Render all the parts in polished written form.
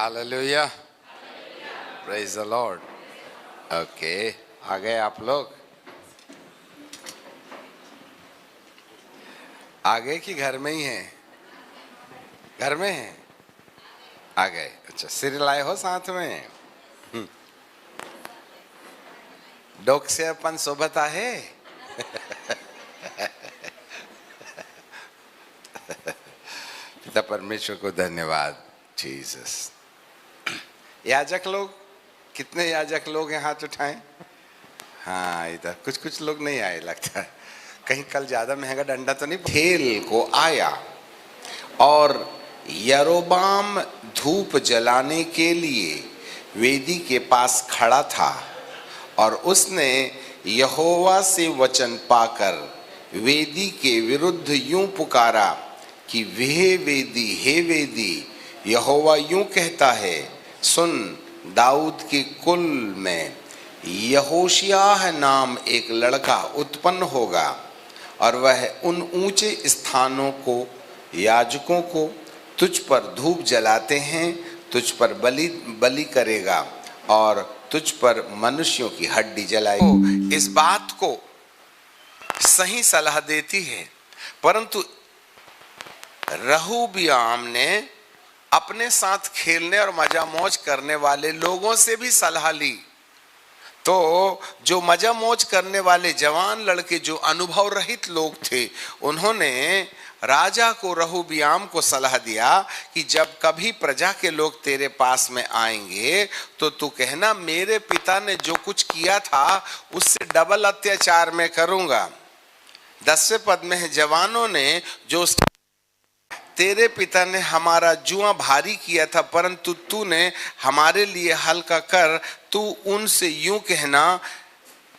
Hallelujah, praise the Lord. Okay, आ गए आप लोग? आ गए कि घर में ही हैं? घर में हैं? आ गए। अच्छा, सिर लाए हो साथ में? डोक से अपन सोबत आहे. पिता परमेश्वर को धन्यवाद। जीसस। याजक लोग, कितने याजक लोग हैं? हाथ उठाएं। हाँ, इधर कुछ कुछ लोग नहीं आए लगता है। कहीं कल ज्यादा महंगा डंडा तो नहीं? खेल को आया और यरोबाम धूप जलाने के लिए वेदी के पास खड़ा था और उसने यहोवा से वचन पाकर वेदी के विरुद्ध यूं पुकारा कि हे वेदी, यहोवा यूं कहता है, सुन, दाऊद के कुल में यहोशियाह नाम एक लड़का उत्पन्न होगा और वह उन ऊंचे स्थानों को, याजकों को तुझ पर धूप जलाते हैं, तुझ पर बलि करेगा और तुझ पर मनुष्यों की हड्डी जलाएगी। इस बात को सही सलाह देती है, परंतु रहूबियाम ने अपने साथ खेलने और मजा मौज करने वाले लोगों से भी सलाह ली। तो जो मजा मौज करने वाले जवान लड़के, जो अनुभव रहित लोग थे, उन्होंने राजा को, रहूबियाम को सलाह दिया कि जब कभी प्रजा के लोग तेरे पास में आएंगे तो तू कहना, मेरे पिता ने जो कुछ किया था उससे डबल अत्याचार मैं करूंगा। 10वें पद में है, जवानों ने जो तेरे पिता ने हमारा जुआ भारी किया था, परंतु तूने हमारे लिए हल्का कर, तू उनसे यूं कहना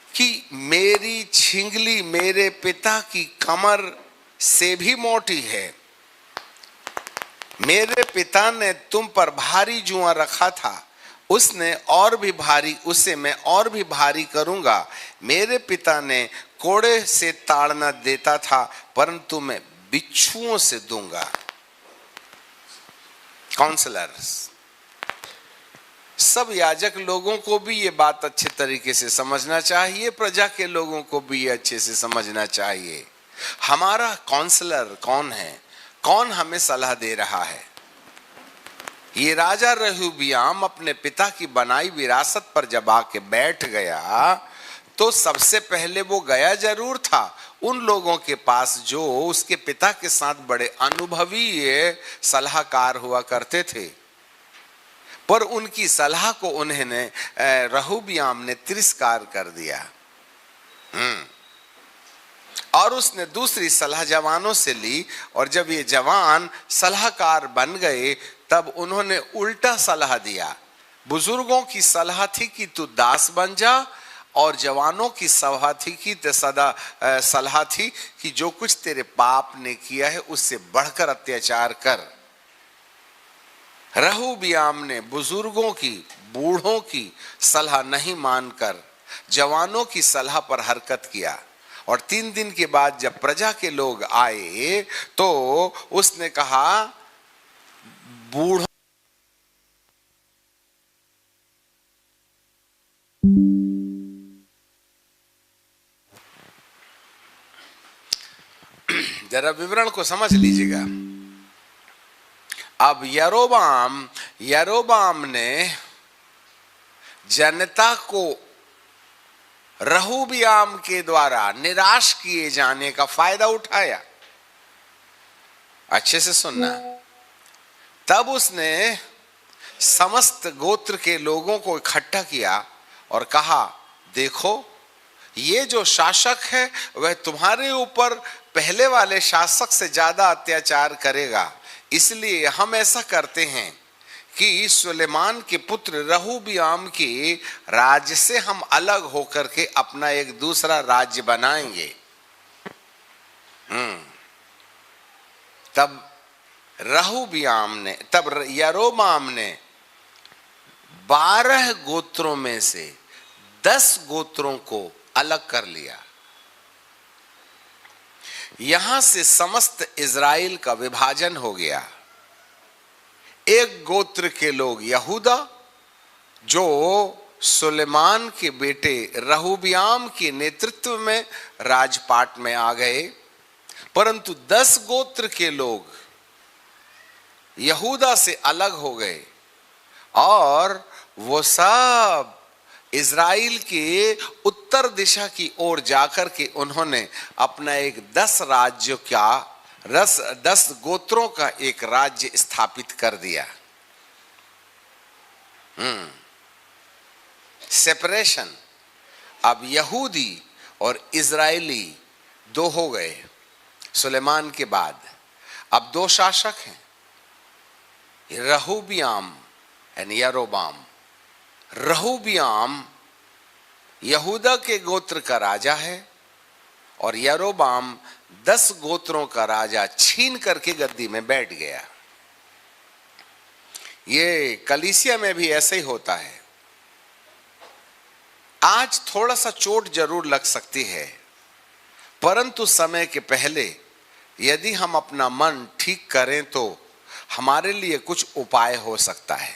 कि मेरी छिंगली मेरे पिता की कमर से भी मोटी है। मेरे पिता ने तुम पर भारी जुआ रखा था, उसने और भी भारी, उससे मैं और भी भारी करूंगा। मेरे पिता ने कोड़े से ताड़ना देता था, परंतु मैं बिच्छुओं से दूंगा। काउंसलर्स, सब याजक लोगों को भी ये बात अच्छे तरीके से समझना चाहिए, प्रजा के लोगों को भी ये अच्छे से समझना चाहिए। हमारा काउंसलर कौन है? कौन हमें सलाह दे रहा है? ये राजा रहूबियाम अपने पिता की बनाई विरासत पर जब आके बैठ गया तो सबसे पहले वो गया जरूर था उन लोगों के पास जो उसके पिता के साथ बड़े अनुभवी सलाहकार हुआ करते थे, पर उनकी सलाह को उन्होंने, रहूबियाम ने तिरस्कार कर दिया। और उसने दूसरी सलाह जवानों से ली, और जब ये जवान सलाहकार बन गए तब उन्होंने उल्टा सलाह दिया। बुजुर्गों की सलाह थी कि तू दास बन जा, और जवानों की सलाह थी कि सलाह थी कि जो कुछ तेरे बाप ने किया है उससे बढ़कर अत्याचार कर। रहूबियाम ने बुजुर्गों की, बूढ़ों की सलाह नहीं मानकर जवानों की सलाह पर हरकत किया। और 3 दिन के बाद जब प्रजा के लोग आए तो उसने कहा, बूढ़ों जरा विवरण को समझ लीजिएगा। अब यरोबाम ने जनता को रहूबियाम के द्वारा निराश किए जाने का फायदा उठाया। अच्छे से सुनना। तब उसने समस्त गोत्र के लोगों को इकट्ठा किया और कहा, देखो, ये जो शासक है वह तुम्हारे ऊपर पहले वाले शासक से ज्यादा अत्याचार करेगा, इसलिए हम ऐसा करते हैं कि सुलेमान के पुत्र रहूबियाम के राज्य से हम अलग होकर के अपना एक दूसरा राज्य बनाएंगे। तब यरोबाम ने 12 गोत्रों में से 10 गोत्रों को अलग कर लिया। यहां से समस्त इजराइल का विभाजन हो गया। एक गोत्र के लोग यहूदा, जो सुलेमान के बेटे रहूबियाम के नेतृत्व में राजपाट में आ गए, परंतु 10 गोत्र के लोग यहूदा से अलग हो गए और वो सब इज़राइल के उत्तर दिशा की ओर जाकर के उन्होंने अपना एक 10 गोत्रों का एक राज्य स्थापित कर दिया। सेपरेशन। अब यहूदी और इज़राइली दो हो गए सुलेमान के बाद। अब 2 शासक हैं, रहूबियाम एंड यरोबाम। रहूबियाम यहूदा के गोत्र का राजा है और यरोबाम 10 गोत्रों का राजा छीन करके गद्दी में बैठ गया। ये कलीसिया में भी ऐसे ही होता है। आज थोड़ा सा चोट जरूर लग सकती है, परंतु समय के पहले यदि हम अपना मन ठीक करें तो हमारे लिए कुछ उपाय हो सकता है।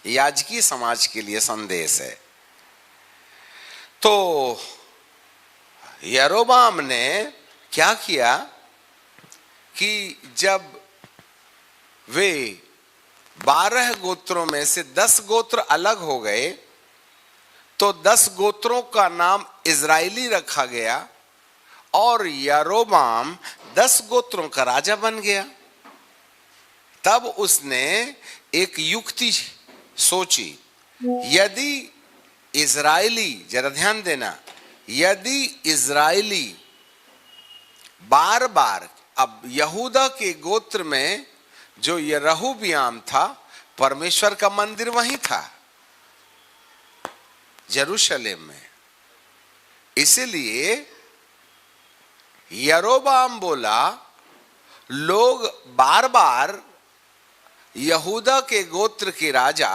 याजकीय समाज के लिए संदेश है। तो यरोबाम ने क्या किया कि जब वे 12 गोत्रों में से 10 गोत्र अलग हो गए तो 10 गोत्रों का नाम इज़राइली रखा गया और यरोबाम 10 गोत्रों का राजा बन गया। तब उसने एक युक्ति सोची, यदि इज़राइली, जरा ध्यान देना, यदि इज़राइली बार बार, अब यहूदा के गोत्र में जो ये रहूबियाम था, परमेश्वर का मंदिर वहीं था यरूशलेम में, इसलिए यरोबाम बोला लोग बार बार यहूदा के गोत्र के राजा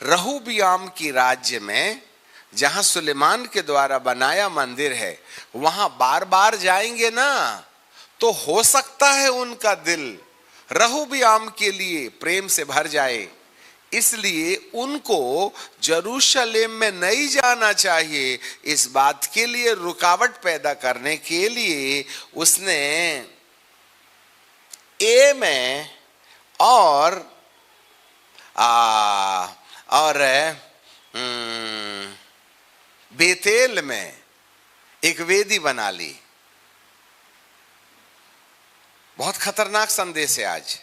रहूबियाम की राज्य में, जहां सुलेमान के द्वारा बनाया मंदिर है, वहां बार बार जाएंगे ना, तो हो सकता है उनका दिल रहूबियाम के लिए प्रेम से भर जाए। इसलिए उनको यरूशलेम में नहीं जाना चाहिए। इस बात के लिए रुकावट पैदा करने के लिए उसने ए में और बेतेल में एक वेदी बना ली। बहुत खतरनाक संदेश है आज।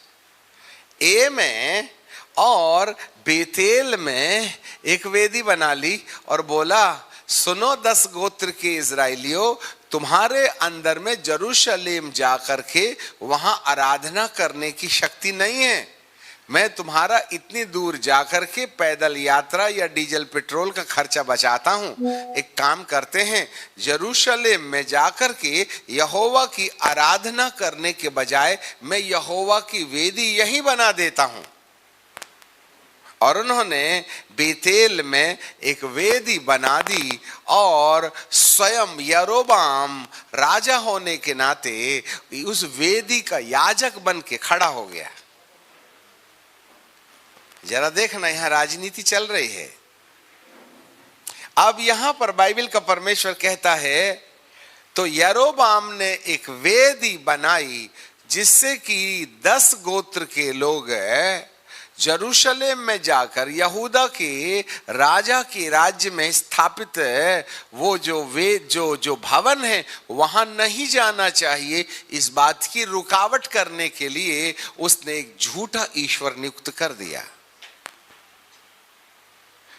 ए में और बेतेल में एक वेदी बना ली और बोला, सुनो 10 गोत्र के इज़राइलियों, तुम्हारे अंदर में यरूशलेम जाकर के वहां आराधना करने की शक्ति नहीं है। मैं तुम्हारा इतनी दूर जाकर के पैदल यात्रा या डीजल पेट्रोल का खर्चा बचाता हूं। एक काम करते हैं, यरूशलेम में जाकर के यहोवा की आराधना करने के बजाय मैं यहोवा की वेदी यहीं बना देता हूं। और उन्होंने बेतेल में एक वेदी बना दी और स्वयं यरोबाम राजा होने के नाते उस वेदी का याजक बन के खड़ा हो गया। जरा देखना, यहां राजनीति चल रही है। अब यहां पर बाइबल का परमेश्वर कहता है, तो यरोबाम ने एक वेदी बनाई जिससे कि 10 गोत्र के लोग यरूशलेम में जाकर यहूदा के राजा के राज्य में स्थापित वो जो भवन है वहां नहीं जाना चाहिए। इस बात की रुकावट करने के लिए उसने एक झूठा ईश्वर नियुक्त कर दिया।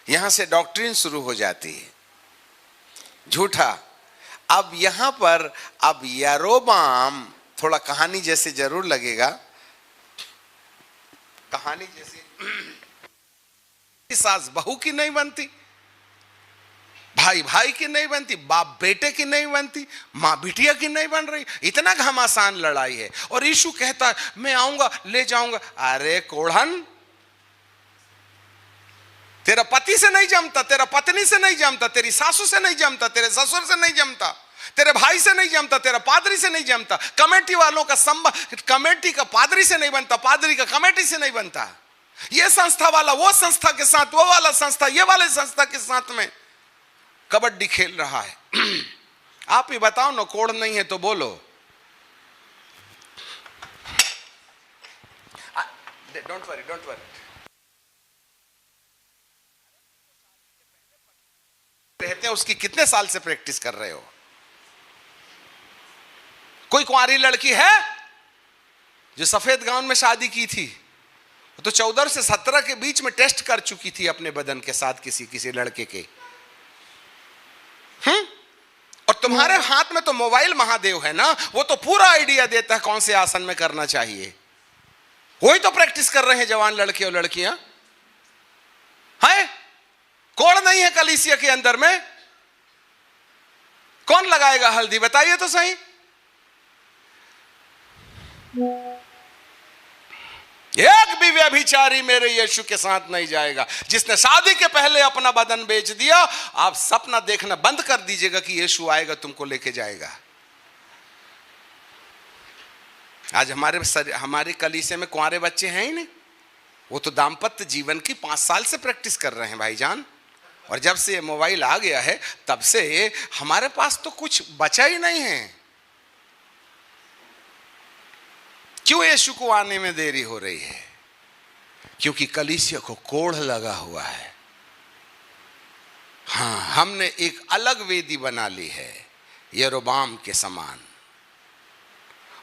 यहां से डॉक्ट्रिन शुरू हो जाती है, झूठा। अब यहां पर अब यरोबाम थोड़ा कहानी जैसे जरूर लगेगा, कहानी जैसे सास बहू की नहीं बनती, भाई भाई की नहीं बनती, बाप बेटे की नहीं बनती, माँ बिटिया की नहीं बन रही। इतना घमासान लड़ाई है। और यीशु कहता है मैं आऊंगा ले जाऊंगा। अरे कोढ़न, तेरा पति से नहीं जमता, तेरा पत्नी से नहीं जमता, तेरी सासू से नहीं जमता, तेरे ससुर से नहीं जमता, तेरे भाई से नहीं जमता, तेरा पादरी से नहीं जमता, कमेटी वालों का संबंध कमेटी का पादरी से नहीं बनता, पादरी का कमेटी से नहीं बनता। ये संस्था वाला वो संस्था के साथ, वो वाला संस्था ये वाले संस्था के साथ में कबड्डी खेल रहा है। आप ही बताओ ना, कोड नहीं है तो बोलो। Don't worry, don't worry. रहते हैं, उसकी कितने साल से प्रैक्टिस कर रहे हो? कोई कुंवारी लड़की है जो सफेद गाउन में शादी की थी, तो 14 से 17 के बीच में टेस्ट कर चुकी थी अपने बदन के साथ किसी लड़के के। और तुम्हारे हाथ में तो मोबाइल महादेव है ना, वो तो पूरा आइडिया देता है कौन से आसन में करना चाहिए। वही तो प्रैक्टिस कर रहे हैं जवान लड़के और लड़कियां हैं। कोड नहीं है कलीसिया के अंदर में, कौन लगाएगा हल्दी? बताइए तो सही। एक भी व्यभिचारी मेरे यीशु के साथ नहीं जाएगा। जिसने शादी के पहले अपना बदन बेच दिया, आप सपना देखना बंद कर दीजिएगा कि यीशु आएगा तुमको लेके जाएगा। आज हमारे कलीसिया में कुंवारे बच्चे हैं ही नहीं। वो तो दाम्पत्य जीवन की 5 साल से प्रैक्टिस कर रहे हैं भाईजान। और जब से ये मोबाइल आ गया है तब से हमारे पास तो कुछ बचा ही नहीं है। क्यों यीशु को आने में देरी हो रही है? क्योंकि कलीसिया को कोढ़ लगा हुआ है। हाँ, हमने एक अलग वेदी बना ली है यरोबाम के समान,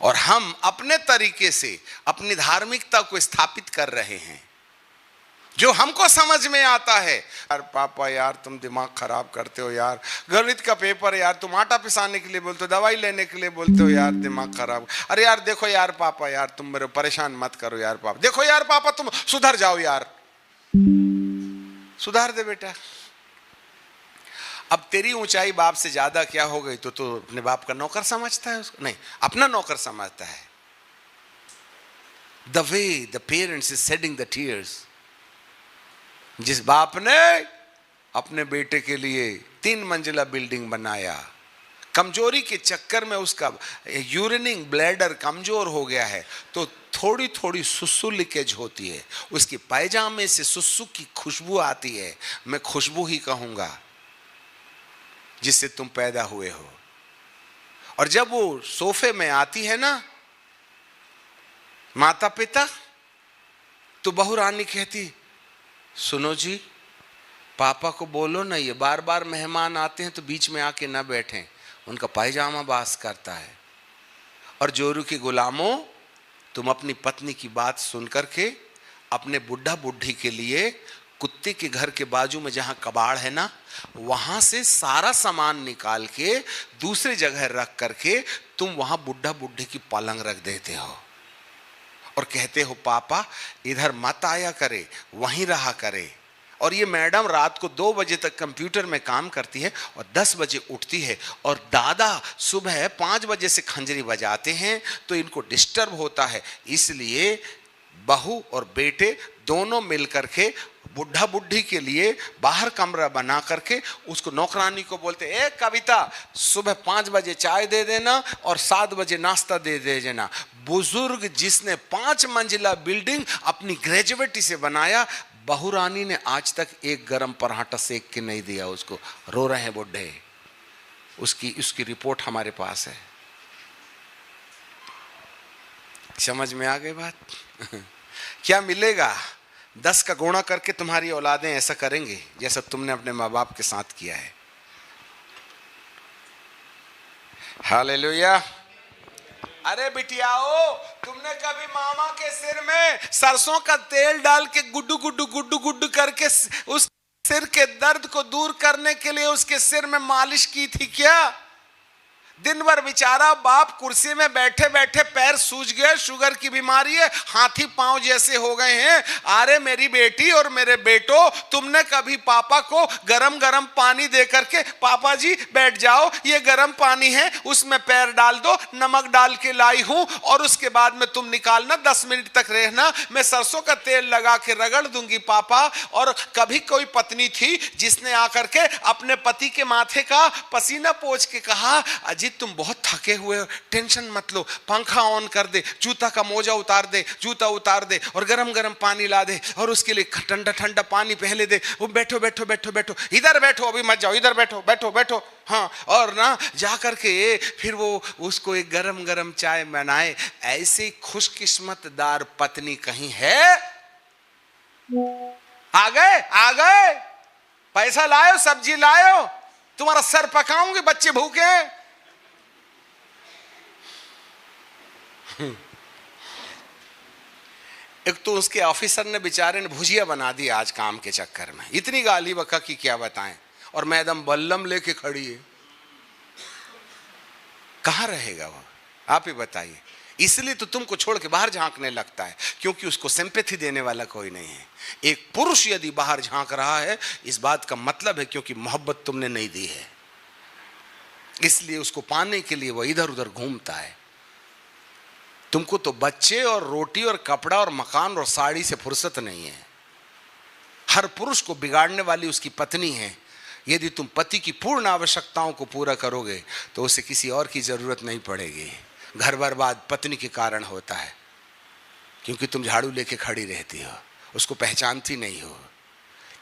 और हम अपने तरीके से अपनी धार्मिकता को स्थापित कर रहे हैं जो हमको समझ में आता है। यार पापा, यार तुम दिमाग खराब करते हो यार, गणित का पेपर है यार, तुम आटा पिसाने के लिए बोलते हो, दवाई लेने के लिए बोलते हो यार, दिमाग खराब। अरे यार देखो यार पापा, यार तुम मेरे परेशान मत करो यार पापा, देखो यार पापा तुम सुधर जाओ यार। सुधार दे बेटा। अब तेरी ऊंचाई बाप से ज्यादा क्या हो गई तो अपने बाप का नौकर समझता है उसको? नहीं, अपना नौकर समझता है। The way the parents is shedding the tears. जिस बाप ने अपने बेटे के लिए 3 मंजिला बिल्डिंग बनाया, कमजोरी के चक्कर में उसका यूरिनिंग ब्लैडर कमजोर हो गया है, तो थोड़ी थोड़ी सुसु लीकेज होती है, उसके पायजामे से सुसु की खुशबू आती है। मैं खुशबू ही कहूंगा जिससे तुम पैदा हुए हो। और जब वो सोफे में आती है ना माता पिता, तो बहू रानी कहती, सुनो जी, पापा को बोलो ना ये बार बार मेहमान आते हैं तो बीच में आके ना बैठें, उनका पायजामा बास करता है। और जोरू के गुलामों, तुम अपनी पत्नी की बात सुन करके अपने बुढ़ा बुढ़ी के लिए कुत्ते के घर के बाजू में जहां कबाड़ है ना, वहां से सारा सामान निकाल के दूसरी जगह रख करके तुम वहां बुढ़ा बुढ़ी की पलंग रख देते हो और कहते हो पापा इधर मत आया करे, वहीं रहा करे। और ये मैडम रात को 2 बजे तक कंप्यूटर में काम करती है और 10 बजे उठती है, और दादा सुबह 5 बजे से खंजरी बजाते हैं तो इनको डिस्टर्ब होता है। इसलिए बहू और बेटे दोनों मिलकर के बुढ़ा बुढ़ी के लिए बाहर कमरा बना करके उसको नौकरानी को बोलते, ए कविता, सुबह 5 बजे चाय दे देना और 7 बजे नाश्ता दे देना। बुजुर्ग जिसने 5 मंजिला बिल्डिंग अपनी ग्रेजुएटी से बनाया, बहू रानी ने आज तक एक गरम पराठा सेक के नहीं दिया उसको। रो रहे हैं बुढ़े। उसकी रिपोर्ट हमारे पास है। समझ में आ गई बात? क्या मिलेगा? 10 का गुणा करके तुम्हारी औलादें ऐसा करेंगे जैसा तुमने अपने माँ बाप के साथ किया है। हालेलुया। अरे बिटियाओ, तुमने कभी मामा के सिर में सरसों का तेल डाल के गुड्डू गुड्डू गुड्डू गुड्डू करके उस सिर के दर्द को दूर करने के लिए उसके सिर में मालिश की थी क्या? दिन भर बेचारा बाप कुर्सी में बैठे बैठे पैर सूज गए, शुगर की बीमारी है, हाथी पांव जैसे हो गए हैं। अरे मेरी बेटी और मेरे बेटो, तुमने कभी पापा को गरम गरम पानी दे करके, पापा जी बैठ जाओ, ये गरम पानी है, उसमें पैर डाल दो, नमक डाल के लाई हूं, और उसके बाद में तुम निकालना, 10 मिनट तक रहना, मैं सरसों का तेल लगा के रगड़ दूंगी पापा। और कभी कोई पत्नी थी जिसने आकर के अपने पति के माथे का पसीना पोंछ के कहा, अजीत तुम बहुत थके हुए हो, टेंशन मत लो, पंखा ऑन कर दे, जूता का मोजा उतार दे, जूता उतार दे और गरम गरम पानी ला दे और उसके लिए ठंडा ठंडा पानी पहले दे। वो बैठो बैठो बैठो बैठो, इधर बैठो, अभी मत जाओ, इधर बैठो बैठो बैठो। हाँ, और ना जा करके फिर वो उसको एक गरम गरम चाय बनाए। ऐसी खुशकिस्मतदार पत्नी कहीं है? आ गए, आ गए, पैसा लायो, सब्जी लायो, तुम्हारा सर पकाऊंगे, बच्चे भूखे हैं। एक तो उसके ऑफिसर ने बेचारे ने भुजिया बना दी आज काम के चक्कर में, इतनी गाली बका की क्या बताएं, और मैडम बल्लम लेके खड़ी है। कहां रहेगा वो, आप ही बताइए। इसलिए तो तुमको छोड़ के बाहर झांकने लगता है, क्योंकि उसको सिंपैथी देने वाला कोई नहीं है। एक पुरुष यदि बाहर झांक रहा है, इस बात का मतलब है क्योंकि मोहब्बत तुमने नहीं दी है, इसलिए उसको पाने के लिए वो इधर उधर घूमता है। तुमको तो बच्चे और रोटी और कपड़ा और मकान और साड़ी से फुर्सत नहीं है। हर पुरुष को बिगाड़ने वाली उसकी पत्नी है। यदि तुम पति की पूर्ण आवश्यकताओं को पूरा करोगे तो उसे किसी और की जरूरत नहीं पड़ेगी। घर बर्बाद पत्नी के कारण होता है, क्योंकि तुम झाड़ू लेके खड़ी रहती हो, उसको पहचानती नहीं हो।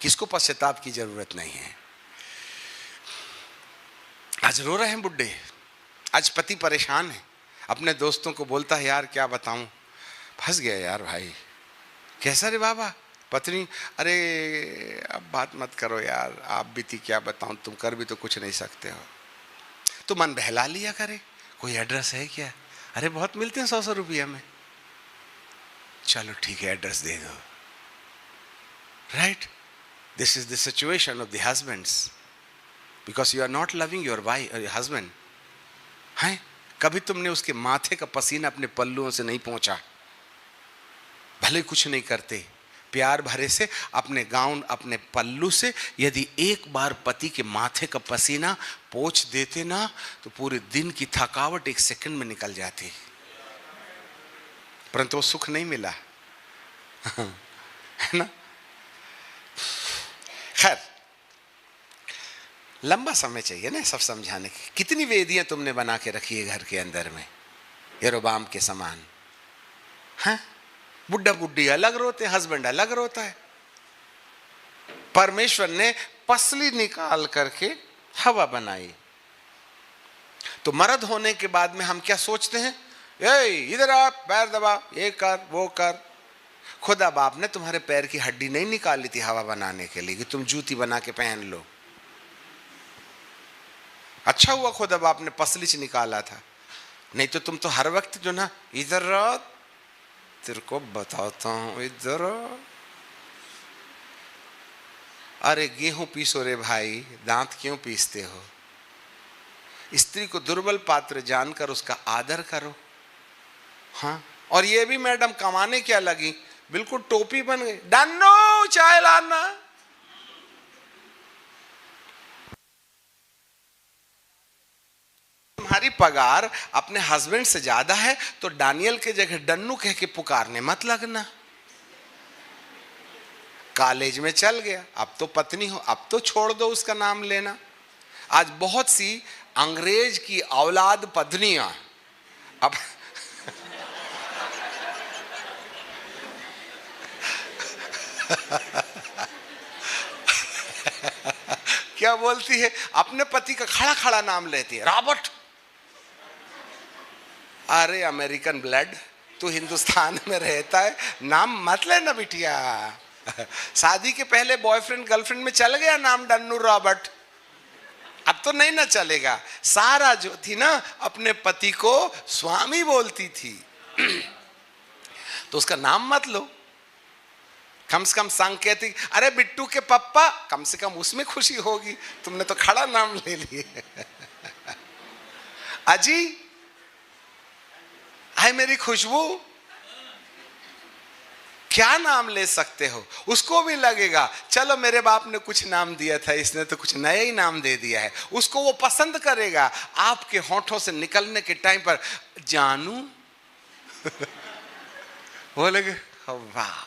किसको पश्चाताप की जरूरत नहीं है। आज रो रहे हैं बुड्ढे, आज पति परेशान है, अपने दोस्तों को बोलता है यार क्या बताऊं, फंस गया यार भाई। कैसा रे बाबा? पत्नी, अरे अब बात मत करो यार, आप बीती क्या बताऊं, तुम कर भी तो कुछ नहीं सकते हो। तो मन बहला लिया करे, कोई एड्रेस है क्या? अरे बहुत मिलते हैं 100 रुपया में, चलो ठीक है एड्रेस दे दो। Right, this is the situation of the husbands, because you are not loving your wife और हस्बैंड। है, कभी तुमने उसके माथे का पसीना अपने पल्लुओं से नहीं पहुंचा, भले कुछ नहीं करते, प्यार भरे से अपने गाउन अपने पल्लू से यदि एक बार पति के माथे का पसीना पोंछ देते ना, तो पूरे दिन की थकावट एक सेकंड में निकल जाती। परंतु वो सुख नहीं मिला है ना। खैर, लंबा समय चाहिए ना सब समझाने की। कितनी वेदियां तुमने बना के रखी है घर के अंदर में, यरोबाम के समान। हाँ, बुड्ढा बुड्ढी अलग रोते, हस्बैंड अलग रोता है। परमेश्वर ने पसली निकाल करके हवा बनाई। तो मर्द होने के बाद में हम क्या सोचते हैं, ए इधर आ, पैर दबा, ये कर वो कर। खुदा बाप ने तुम्हारे पैर की हड्डी नहीं निकाली थी हवा बनाने के लिए कि तुम जूती बना के पहन लो। अच्छा हुआ खुदा बाप ने पसली से निकाला था, नहीं तो तुम तो हर वक्त जो ना, इधर आ, तेरे को बताता हूं, इधर। अरे गेहूं पीसो रे भाई, दांत क्यों पीसते हो? स्त्री को दुर्बल पात्र जानकर उसका आदर करो। हाँ, और ये भी मैडम कमाने क्या लगी, बिल्कुल टोपी बन गई, डन्नो चाय लाना। तुम्हारी पगार अपने हस्बैंड से ज्यादा है तो डानियल के जगह डन्नू कह के पुकारने मत लगना। कॉलेज में चल गया, अब तो पत्नी हो, अब तो छोड़ दो उसका नाम लेना। आज बहुत सी अंग्रेज की औलाद पत्नियां अब क्या बोलती है, अपने पति का खड़ा खड़ा नाम लेती है, रॉबर्ट। अरे अमेरिकन ब्लड, तू हिंदुस्तान में रहता है, नाम मत लेना बिटिया। शादी के पहले बॉयफ्रेंड गर्लफ्रेंड में चल गया नाम डन्नू रॉबर्ट, अब तो नहीं ना चलेगा। सारा जो थी ना अपने पति को स्वामी बोलती थी तो उसका नाम मत लो। कम से कम सांकेतिक, अरे बिट्टू के पप्पा, कम से कम उसमें खुशी होगी, तुमने तो खड़ा नाम ले लिए। अजी, हाय मेरी खुशबू, क्या नाम ले सकते हो? उसको भी लगेगा चलो मेरे बाप ने कुछ नाम दिया था, इसने तो कुछ नया ही नाम दे दिया है, उसको वो पसंद करेगा। आपके होठों से निकलने के टाइम पर जानू बोलेगे, वाह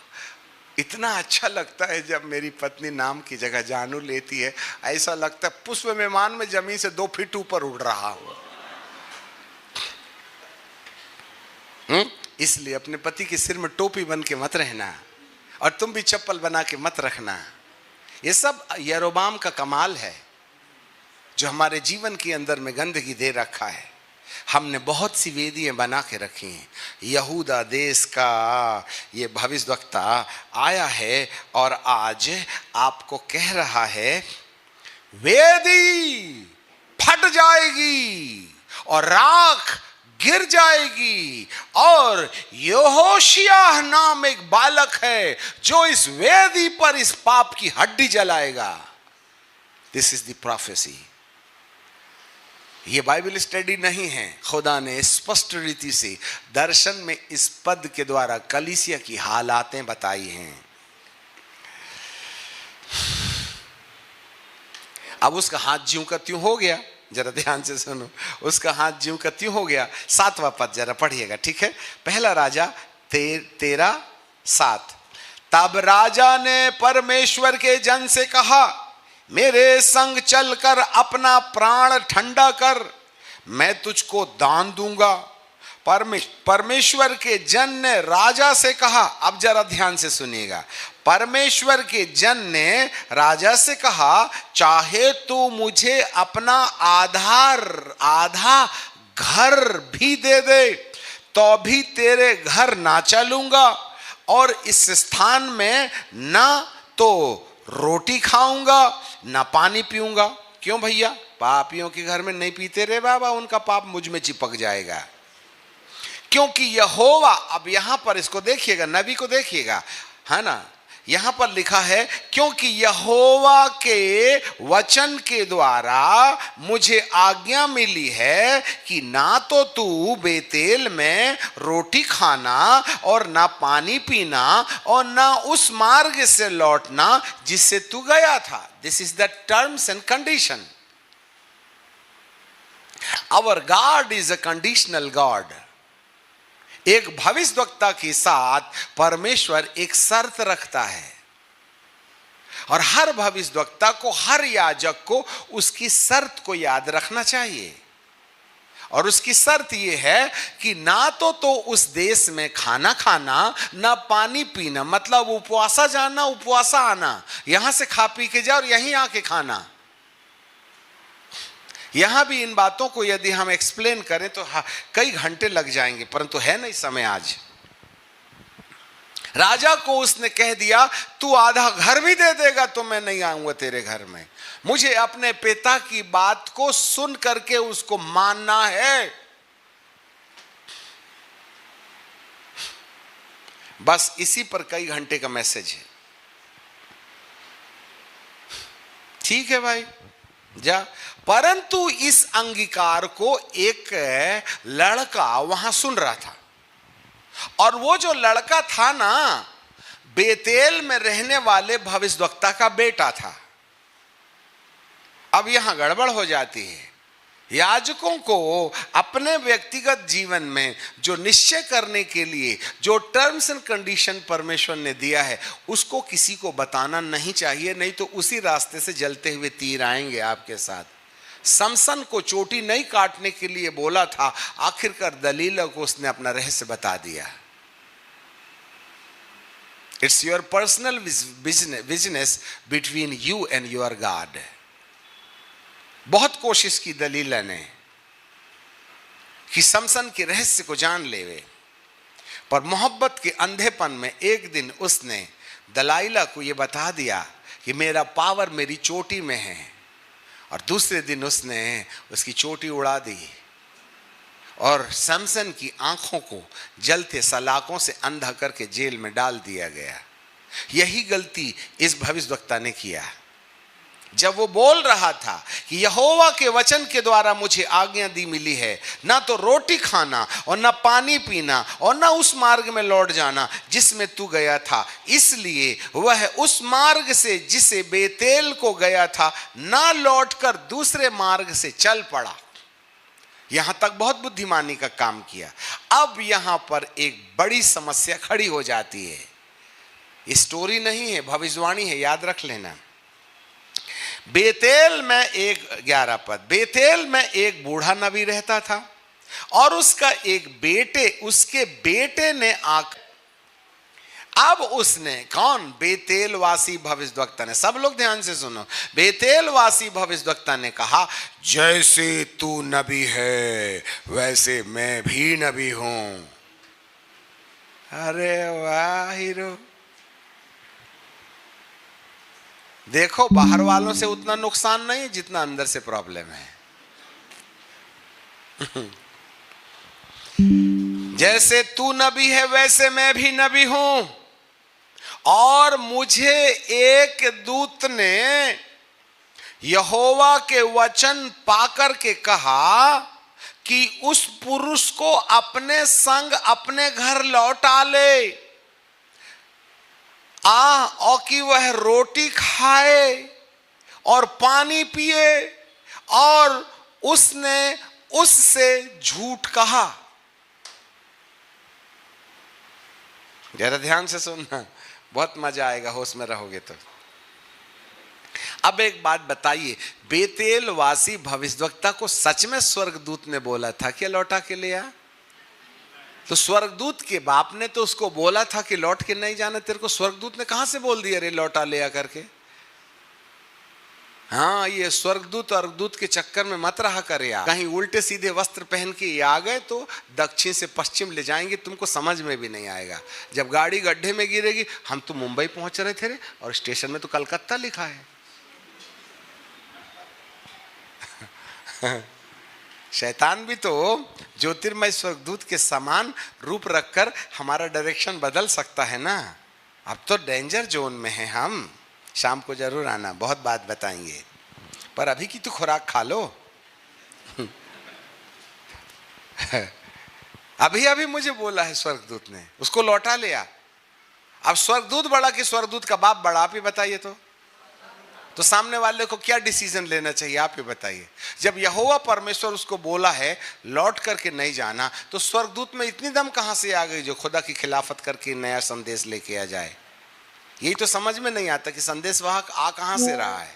इतना अच्छा लगता है जब मेरी पत्नी नाम की जगह जानू लेती है, ऐसा लगता है पुष्प विमान में जमीन से 2 फीट ऊपर उड़ रहा हो। इसलिए अपने पति के सिर में टोपी बन के मत रहना, और तुम भी चप्पल बना के मत रखना। ये सब यरोबाम का कमाल है जो हमारे जीवन के अंदर में गंदगी दे रखा है। हमने बहुत सी वेदियां बना के रखी हैं। यहूदा देश का ये भविष्यवक्ता आया है और आज आपको कह रहा है वेदी फट जाएगी और राख गिर जाएगी, और यहोशिय्याह नाम एक बालक है जो इस वेदी पर इस पाप की हड्डी जलाएगा। This is the prophecy. ये बाइबल स्टडी नहीं है, खुदा ने स्पष्ट रीति से दर्शन में इस पद के द्वारा कलीसिया की हालातें बताई हैं। अब उसका हाथ ज्यों का त्यों हो गया, जरा ध्यान से सुनो, उसका हाथ ज्यों का त्यों हो गया। 7वां पद जरा पढ़िएगा, ठीक है। पहला राजा 13:7। तब राजा ने परमेश्वर के जन से कहा, मेरे संग चलकर अपना प्राण ठंडा कर, मैं तुझको दान दूंगा। परमेश्वर के जन ने राजा से कहा, अब जरा ध्यान से सुनिएगा, परमेश्वर के जन ने राजा से कहा, चाहे तू मुझे अपना आधा घर भी दे दे तो भी तेरे घर ना चलूंगा, और इस स्थान में ना तो रोटी खाऊंगा ना पानी पीऊंगा। क्यों भैया? पापियों के घर में नहीं पीते रे बाबा, उनका पाप मुझ में चिपक जाएगा। क्योंकि यहोवा, अब यहां पर इसको देखिएगा, नबी को देखिएगा, है ना, यहां पर लिखा है, क्योंकि यहोवा के वचन के द्वारा मुझे आज्ञा मिली है कि ना तो तू बेतेल में रोटी खाना और ना पानी पीना और ना उस मार्ग से लौटना जिससे तू गया था। This is the terms and condition. Our God is a conditional God. एक भविष्यवक्ता के साथ परमेश्वर एक शर्त रखता है, और हर भविष्यवक्ता को, हर याजक को उसकी शर्त को याद रखना चाहिए। और उसकी शर्त यह है कि ना तो उस देश में खाना खाना ना पानी पीना, मतलब उपवासा जाना उपवासा आना, यहां से खा पी के जाओ और यहीं आके खाना। यहां भी इन बातों को यदि हम एक्सप्लेन करें तो कई घंटे लग जाएंगे, परंतु है नहीं समय आज। राजा को उसने कह दिया, तू आधा घर भी दे देगा तो मैं नहीं आऊंगा तेरे घर में। मुझे अपने पिता की बात को सुन करके उसको मानना है। बस इसी पर कई घंटे का मैसेज है। ठीक है भाई, जा। परंतु इस अंगीकार को एक लड़का वहां सुन रहा था, और वो जो लड़का था ना, बेतेल में रहने वाले भविष्यवक्ता का बेटा था। अब यहां गड़बड़ हो जाती है। याजकों को अपने व्यक्तिगत जीवन में जो निश्चय करने के लिए जो टर्म्स एंड कंडीशन परमेश्वर ने दिया है, उसको किसी को बताना नहीं चाहिए, नहीं तो उसी रास्ते से जलते हुए तीर आएंगे आपके साथ। समसन को चोटी नहीं काटने के लिए बोला था, आखिरकार दलीला को उसने अपना रहस्य बता दिया। It's your personal business between you and your God. बहुत कोशिश की दलीला ने कि समसन के रहस्य को जान लेवे, पर मोहब्बत के अंधेपन में एक दिन उसने दलाइला को यह बता दिया कि मेरा पावर मेरी चोटी में है, और दूसरे दिन उसने उसकी चोटी उड़ा दी और समसन की आंखों को जलते सलाखों से अंधा करके जेल में डाल दिया गया। यही गलती इस भविष्यवक्ता ने किया। जब वो बोल रहा था कि यहोवा के वचन के द्वारा मुझे आज्ञा दी मिली है, ना तो रोटी खाना और ना पानी पीना और ना उस मार्ग में लौट जाना जिसमें तू गया था, इसलिए वह उस मार्ग से जिसे बेतेल को गया था ना लौटकर दूसरे मार्ग से चल पड़ा। यहां तक बहुत बुद्धिमानी का काम किया। अब यहां पर एक बड़ी समस्या खड़ी हो जाती है। ये स्टोरी नहीं है, भविष्यवाणी है, याद रख लेना। बेतेल में 11 पद, बेतेल में एक बूढ़ा नबी रहता था और उसका एक बेटे, उसके बेटे ने आकर, अब उसने, कौन? बेतेलवासी भविष्यद्वक्ता ने, सब लोग ध्यान से सुनो, बेतेलवासी भविष्यद्वक्ता ने कहा, जैसे तू नबी है वैसे मैं भी नबी हूं। अरे वाह हीरो। देखो, बाहर वालों से उतना नुकसान नहीं है जितना अंदर से प्रॉब्लम है। जैसे तू नबी है वैसे मैं भी नबी हूं, और मुझे एक दूत ने यहोवा के वचन पाकर के कहा कि उस पुरुष को अपने संग अपने घर लौटा ले, और कि वह रोटी खाए और पानी पिए। और उसने उससे झूठ कहा। जरा ध्यान से सुनना, बहुत मजा आएगा, होश में रहोगे तो। अब एक बात बताइए, बेतेलवासी भविष्यद्वक्ता को सच में स्वर्गदूत ने बोला था कि लौटा के ले आ? तो स्वर्गदूत के बाप ने तो उसको बोला था कि लौट के नहीं जाना। तेरे को स्वर्गदूत ने कहां से बोल दिया रे लौटा ले आ करके? हाँ, ये स्वर्गदूत और दूत के चक्कर में मत रहा करे यार। कहीं उल्टे सीधे वस्त्र पहन के ये आ गए तो दक्षिण से पश्चिम ले जाएंगे, तुमको समझ में भी नहीं आएगा। जब गाड़ी गड्ढे में गिरेगी, हम तो मुंबई पहुंच रहे थे रे, और स्टेशन में तो कलकत्ता लिखा है। शैतान भी तो ज्योतिर्मय स्वर्गदूत के समान रूप रखकर हमारा डायरेक्शन बदल सकता है ना। अब तो डेंजर जोन में है हम। शाम को जरूर आना, बहुत बात बताएंगे, पर अभी की तो खुराक खा लो। अभी अभी मुझे बोला है स्वर्गदूत ने, उसको लौटा ले आ। अब स्वर्गदूत बड़ा कि स्वर्गदूत का बाप बड़ा? आप ही बताइए तो सामने वाले को क्या डिसीजन लेना चाहिए, आप ही बताइए। जब यहोवा परमेश्वर उसको बोला है लौट करके नहीं जाना, तो स्वर्गदूत में इतनी दम कहां से आ गई जो खुदा की खिलाफत करके नया संदेश लेके आ जाए? यही तो समझ में नहीं आता कि संदेश वाहक आ कहां से रहा है।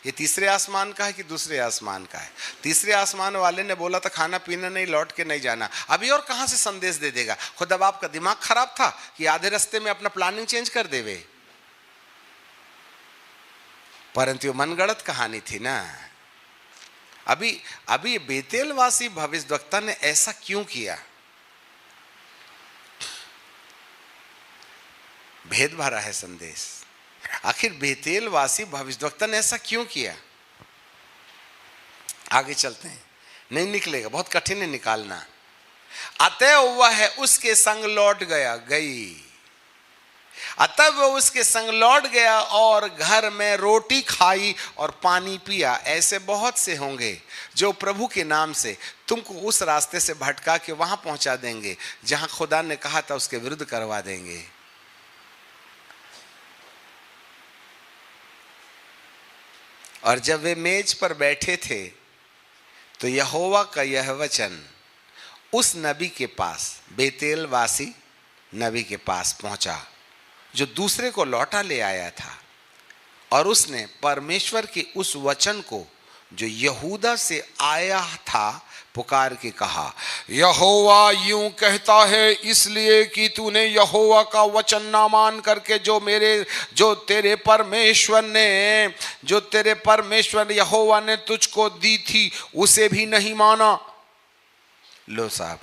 ये तीसरे आसमान का है कि दूसरे आसमान का है? तीसरे आसमान वाले ने बोला था खाना पीना नहीं, लौट के नहीं जाना। अभी और कहां से संदेश दे देगा? खुदा बाप का दिमाग खराब था कि आधे रास्ते में अपना प्लानिंग चेंज कर देवे? परंतु मनगढ़ंत कहानी थी ना। अभी बेतेलवासी भविष्यद्वक्ता ने ऐसा क्यों किया? भेद भरा है संदेश। आखिर बेतेलवासी भविष्यद्वक्ता ने ऐसा क्यों किया? आगे चलते हैं, नहीं निकलेगा, बहुत कठिन है निकालना। अतः वह उसके संग लौट गई। अतः वह उसके संग लौट गया और घर में रोटी खाई और पानी पिया। ऐसे बहुत से होंगे जो प्रभु के नाम से तुमको उस रास्ते से भटका के वहां पहुंचा देंगे जहां खुदा ने कहा था उसके विरुद्ध करवा देंगे। और जब वे मेज पर बैठे थे तो यहोवा का यह वचन उस नबी के पास, बेतेलवासी नबी के पास पहुंचा जो दूसरे को लौटा ले आया था। और उसने परमेश्वर के उस वचन को जो यहूदा से आया था पुकार के कहा, यहोवा यूं कहता है, इसलिए कि तूने यहोवा का वचन ना मान करके जो तेरे परमेश्वर यहोवा ने तुझको दी थी उसे भी नहीं माना। लो साहब,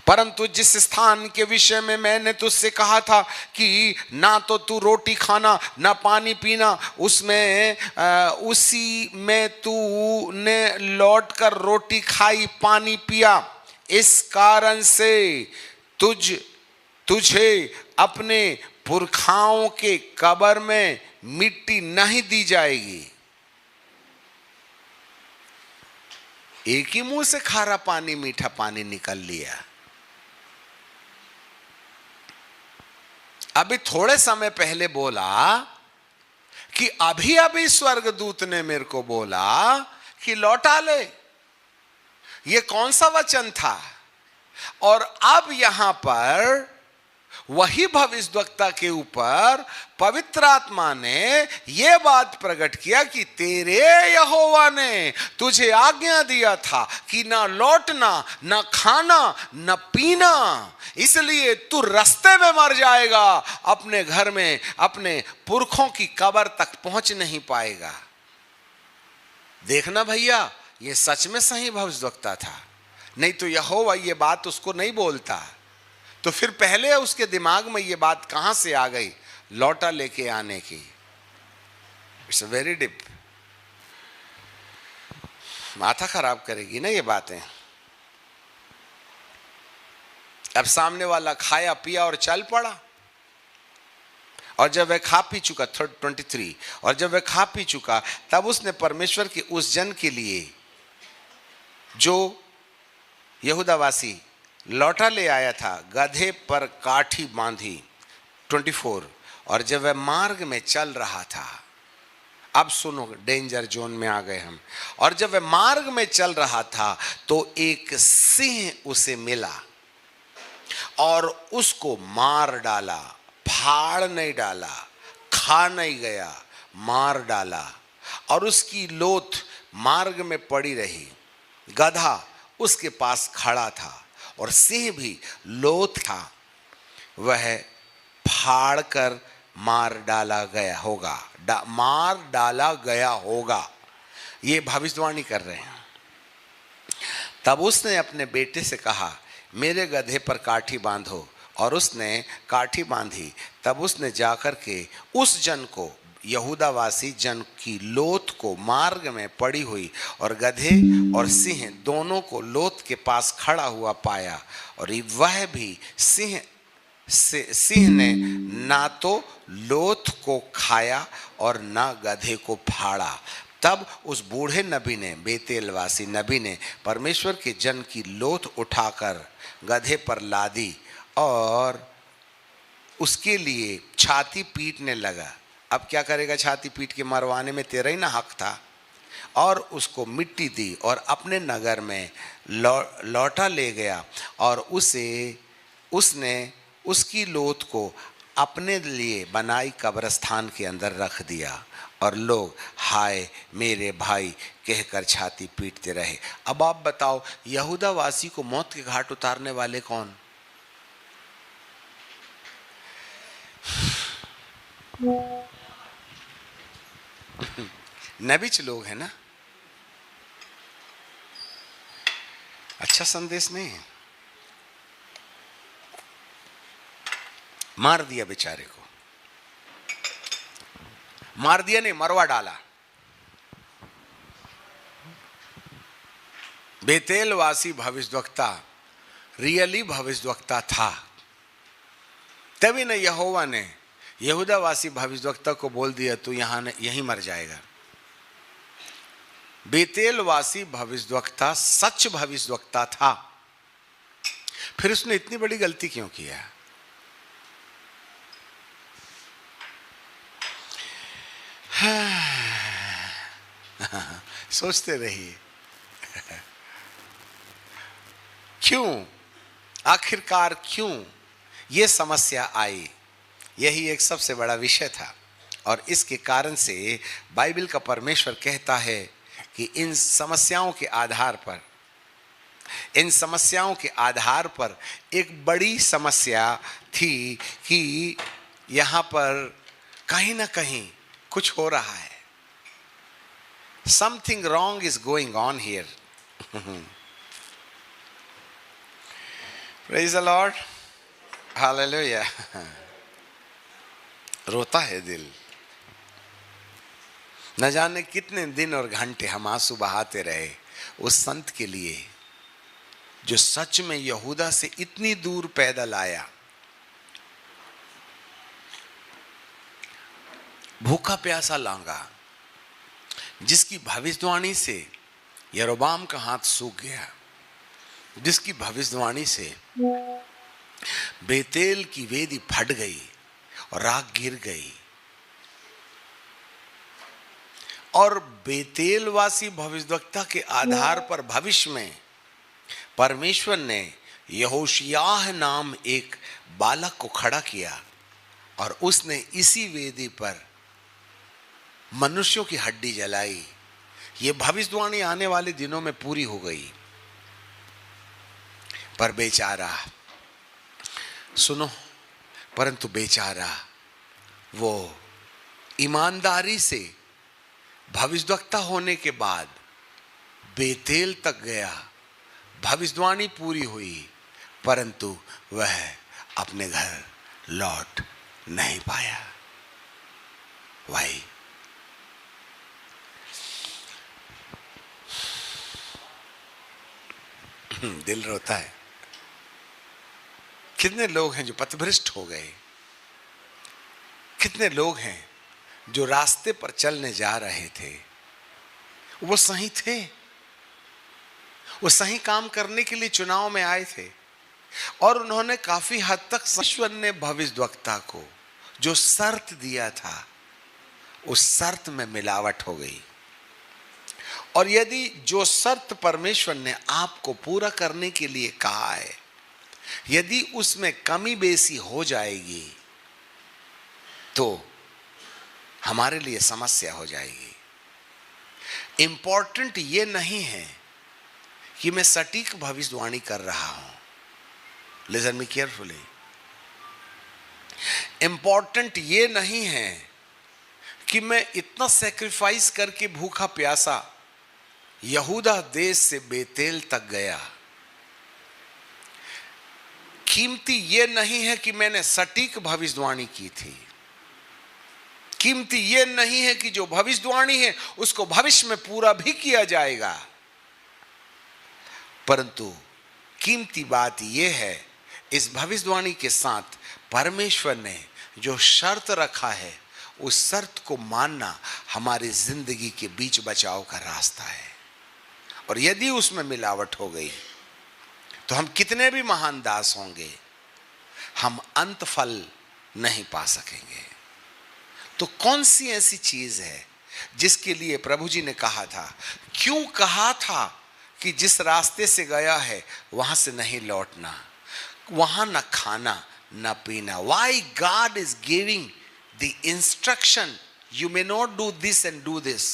परंतु जिस स्थान के विषय में मैंने तुझसे कहा था कि ना तो तू रोटी खाना ना पानी पीना, उसी में तूने लौटकर रोटी खाई पानी पिया। इस कारण से तुझे अपने पुरखाओं के कब्र में मिट्टी नहीं दी जाएगी। एक ही मुंह से खारा पानी मीठा पानी निकल लिया। अभी थोड़े समय पहले बोला कि अभी स्वर्गदूत ने मेरे को बोला कि लौटा ले। ये कौन सा वचन था? और अब यहां पर वही भविष्यद्वक्ता के ऊपर पवित्र आत्मा ने यह बात प्रकट किया कि तेरे यहोवा ने तुझे आज्ञा दिया था कि ना लौटना, ना खाना, ना पीना, इसलिए तू रास्ते में मर जाएगा, अपने घर में अपने पुरखों की कब्र तक पहुंच नहीं पाएगा। देखना भैया, ये सच में सही भविष्यद्वक्ता था, नहीं तो यहोवा ये बात उसको नहीं बोलता। तो फिर पहले उसके दिमाग में ये बात कहां से आ गई लौटा लेके आने की? It's very deep. माथा खराब करेगी ना ये बातें। अब सामने वाला खाया पिया और चल पड़ा, और जब वह खा पी चुका, 23, और जब वह खा पी चुका तब उसने परमेश्वर के उस जन के लिए जो यहूदावासी लौटा ले आया था गधे पर काठी बांधी। 24, और जब वह मार्ग में चल रहा था, अब सुनो, डेंजर जोन में आ गए हम। और जब वह मार्ग में चल रहा था तो एक सिंह उसे मिला और उसको मार डाला। फाड़ नहीं डाला, खा नहीं गया, मार डाला, और उसकी लोथ मार्ग में पड़ी रही। गधा उसके पास खड़ा था और सिंह भी लोथ था, वह फाड़ कर मार डाला गया होगा, मार डाला गया होगा। ये भविष्यवाणी कर रहे हैं। तब उसने अपने बेटे से कहा, मेरे गधे पर काठी बांधो, और उसने काठी बांधी। तब उसने जाकर के उस जन को, यहूदावासी जन की लोथ को मार्ग में पड़ी हुई और गधे और सिंह दोनों को लोथ के पास खड़ा हुआ पाया, और वह भी सिंह ने ना तो लोथ को खाया और ना गधे को फाड़ा। तब उस बूढ़े नबी ने, बेतेलवासी नबी ने, परमेश्वर के जन की लोथ उठाकर गधे पर लादी और उसके लिए छाती पीटने लगा। अब क्या करेगा? छाती पीट के मरवाने में तेरा ही ना हक था। और उसको मिट्टी दी और अपने नगर में लौटा ले गया, और उसने उसकी लोथ को अपने लिए बनाई कब्रिस्तान के अंदर रख दिया, और लोग हाय मेरे भाई कहकर छाती पीटते रहे। अब आप बताओ, यहूदावासी को मौत के घाट उतारने वाले कौन? नबीच लोग हैं ना। अच्छा संदेश नहीं है। मार दिया बेचारे को, मार दिया नहीं, मरवा डाला। बेतेलवासी भविष्यद्वक्ता रियली भविष्यद्वक्ता था, तभी न यहोवा ने यहूदावासी भविष्यद्वक्ता को बोल दिया तू यहीं मर जाएगा। बेतेलवासी भविष्यद्वक्ता सच भविष्यद्वक्ता था, फिर उसने इतनी बड़ी गलती क्यों किया? सोचते रहिए क्यों, आखिरकार क्यों ये समस्या आई? यही एक सबसे बड़ा विषय था, और इसके कारण से बाइबल का परमेश्वर कहता है कि इन समस्याओं के आधार पर एक बड़ी समस्या थी कि यहाँ पर कहीं ना कहीं कुछ हो रहा है। Something wrong is going on here. Praise the Lord. Hallelujah. रोता है दिल। न जाने कितने दिन और घंटे हम आंसू बहाते रहे उस संत के लिए जो सच में यहूदा से इतनी दूर पैदल आया, भूखा प्यासा लांगा, जिसकी भविष्यवाणी से यरोबाम का हाथ सूख गया, जिसकी भविष्यवाणी से बेतेल की वेदी फट गई और राख गिर गई। और बेतेलवासी भविष्यद्वक्ता के आधार पर भविष्य में परमेश्वर ने यहोशियाह नाम एक बालक को खड़ा किया और उसने इसी वेदी पर मनुष्यों की हड्डी जलाई। ये भविष्यवाणी आने वाले दिनों में पूरी हो गई। पर बेचारा, सुनो, परंतु बेचारा वो ईमानदारी से भविष्यवक्ता होने के बाद बेतेल तक गया, भविष्यवाणी पूरी हुई, परंतु वह अपने घर लौट नहीं पाया। भाई, दिल रोता है। कितने लोग हैं जो पथभ्रष्ट हो गए, कितने लोग हैं जो रास्ते पर चलने जा रहे थे, वो सही थे, वो सही काम करने के लिए चुनाव में आए थे, और उन्होंने काफी हद तक ईश्वर ने भविष्यवक्ता को जो शर्त दिया था उस शर्त में मिलावट हो गई। और यदि जो शर्त परमेश्वर ने आपको पूरा करने के लिए कहा है, यदि उसमें कमी बेसी हो जाएगी तो हमारे लिए समस्या हो जाएगी। इंपॉर्टेंट ये नहीं है कि मैं सटीक भविष्यवाणी कर रहा हूं। Listen me carefully. इंपॉर्टेंट ये नहीं है कि मैं इतना सैक्रिफाइस करके भूखा प्यासा यहूदा देश से बेतेल तक गया। कीमती ये नहीं है कि मैंने सटीक भविष्यवाणी की थी। कीमती ये नहीं है कि जो भविष्यवाणी है उसको भविष्य में पूरा भी किया जाएगा, परंतु कीमती बात यह है इस भविष्यवाणी के साथ परमेश्वर ने जो शर्त रखा है उस शर्त को मानना हमारी जिंदगी के बीच बचाव का रास्ता है। और यदि उसमें मिलावट हो गई तो हम कितने भी महान दास होंगे, हम अंत फल नहीं पा सकेंगे। तो कौन सी ऐसी चीज है जिसके लिए प्रभु जी ने कहा था, क्यों कहा था कि जिस रास्ते से गया है वहां से नहीं लौटना, वहां न खाना न पीना। Why God is giving the instruction, you may not do this and do this।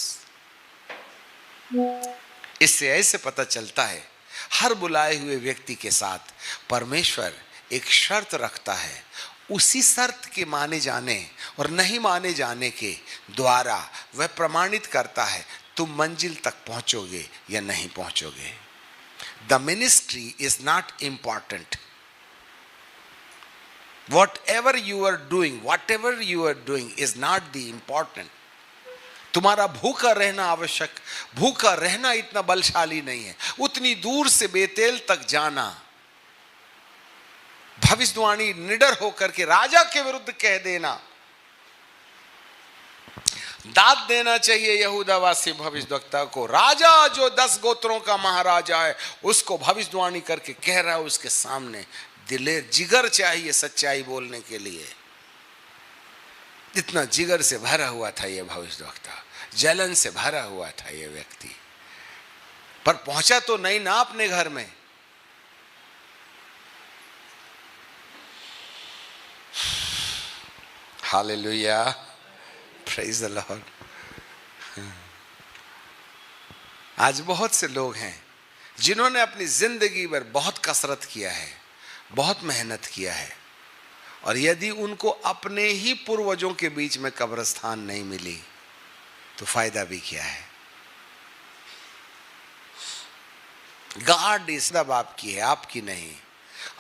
इससे ऐसे पता चलता है हर बुलाए हुए व्यक्ति के साथ परमेश्वर एक शर्त रखता है। उसी शर्त के माने जाने और नहीं माने जाने के द्वारा वह प्रमाणित करता है तुम मंजिल तक पहुंचोगे या नहीं पहुंचोगे। The ministry is not important. whatever you are doing is not the important। तुम्हारा भूखा रहना आवश्यक, भूखा रहना इतना बलशाली नहीं है। उतनी दूर से बेतेल तक जाना, भविष्यवाणी निडर होकर के राजा के विरुद्ध कह देना, दाद देना चाहिए यहूदावासी भविष्यवक्ता को। राजा जो 10 गोत्रों का महाराजा है उसको भविष्यवाणी करके कह रहा है, उसके सामने दिलेर जिगर चाहिए सच्चाई बोलने के लिए। इतना जिगर से भरा हुआ था यह भविष्यवक्ता, जलन से भरा हुआ था यह व्यक्ति, पर पहुंचा तो नहीं ना अपने घर में। Hallelujah, praise the Lord. आज बहुत से लोग हैं जिन्होंने अपनी जिंदगी भर बहुत कसरत किया है, बहुत मेहनत किया है, और यदि उनको अपने ही पूर्वजों के बीच में कब्रिस्तान नहीं मिली तो फायदा भी क्या है। गॉड इस सब आपकी है, आपकी नहीं।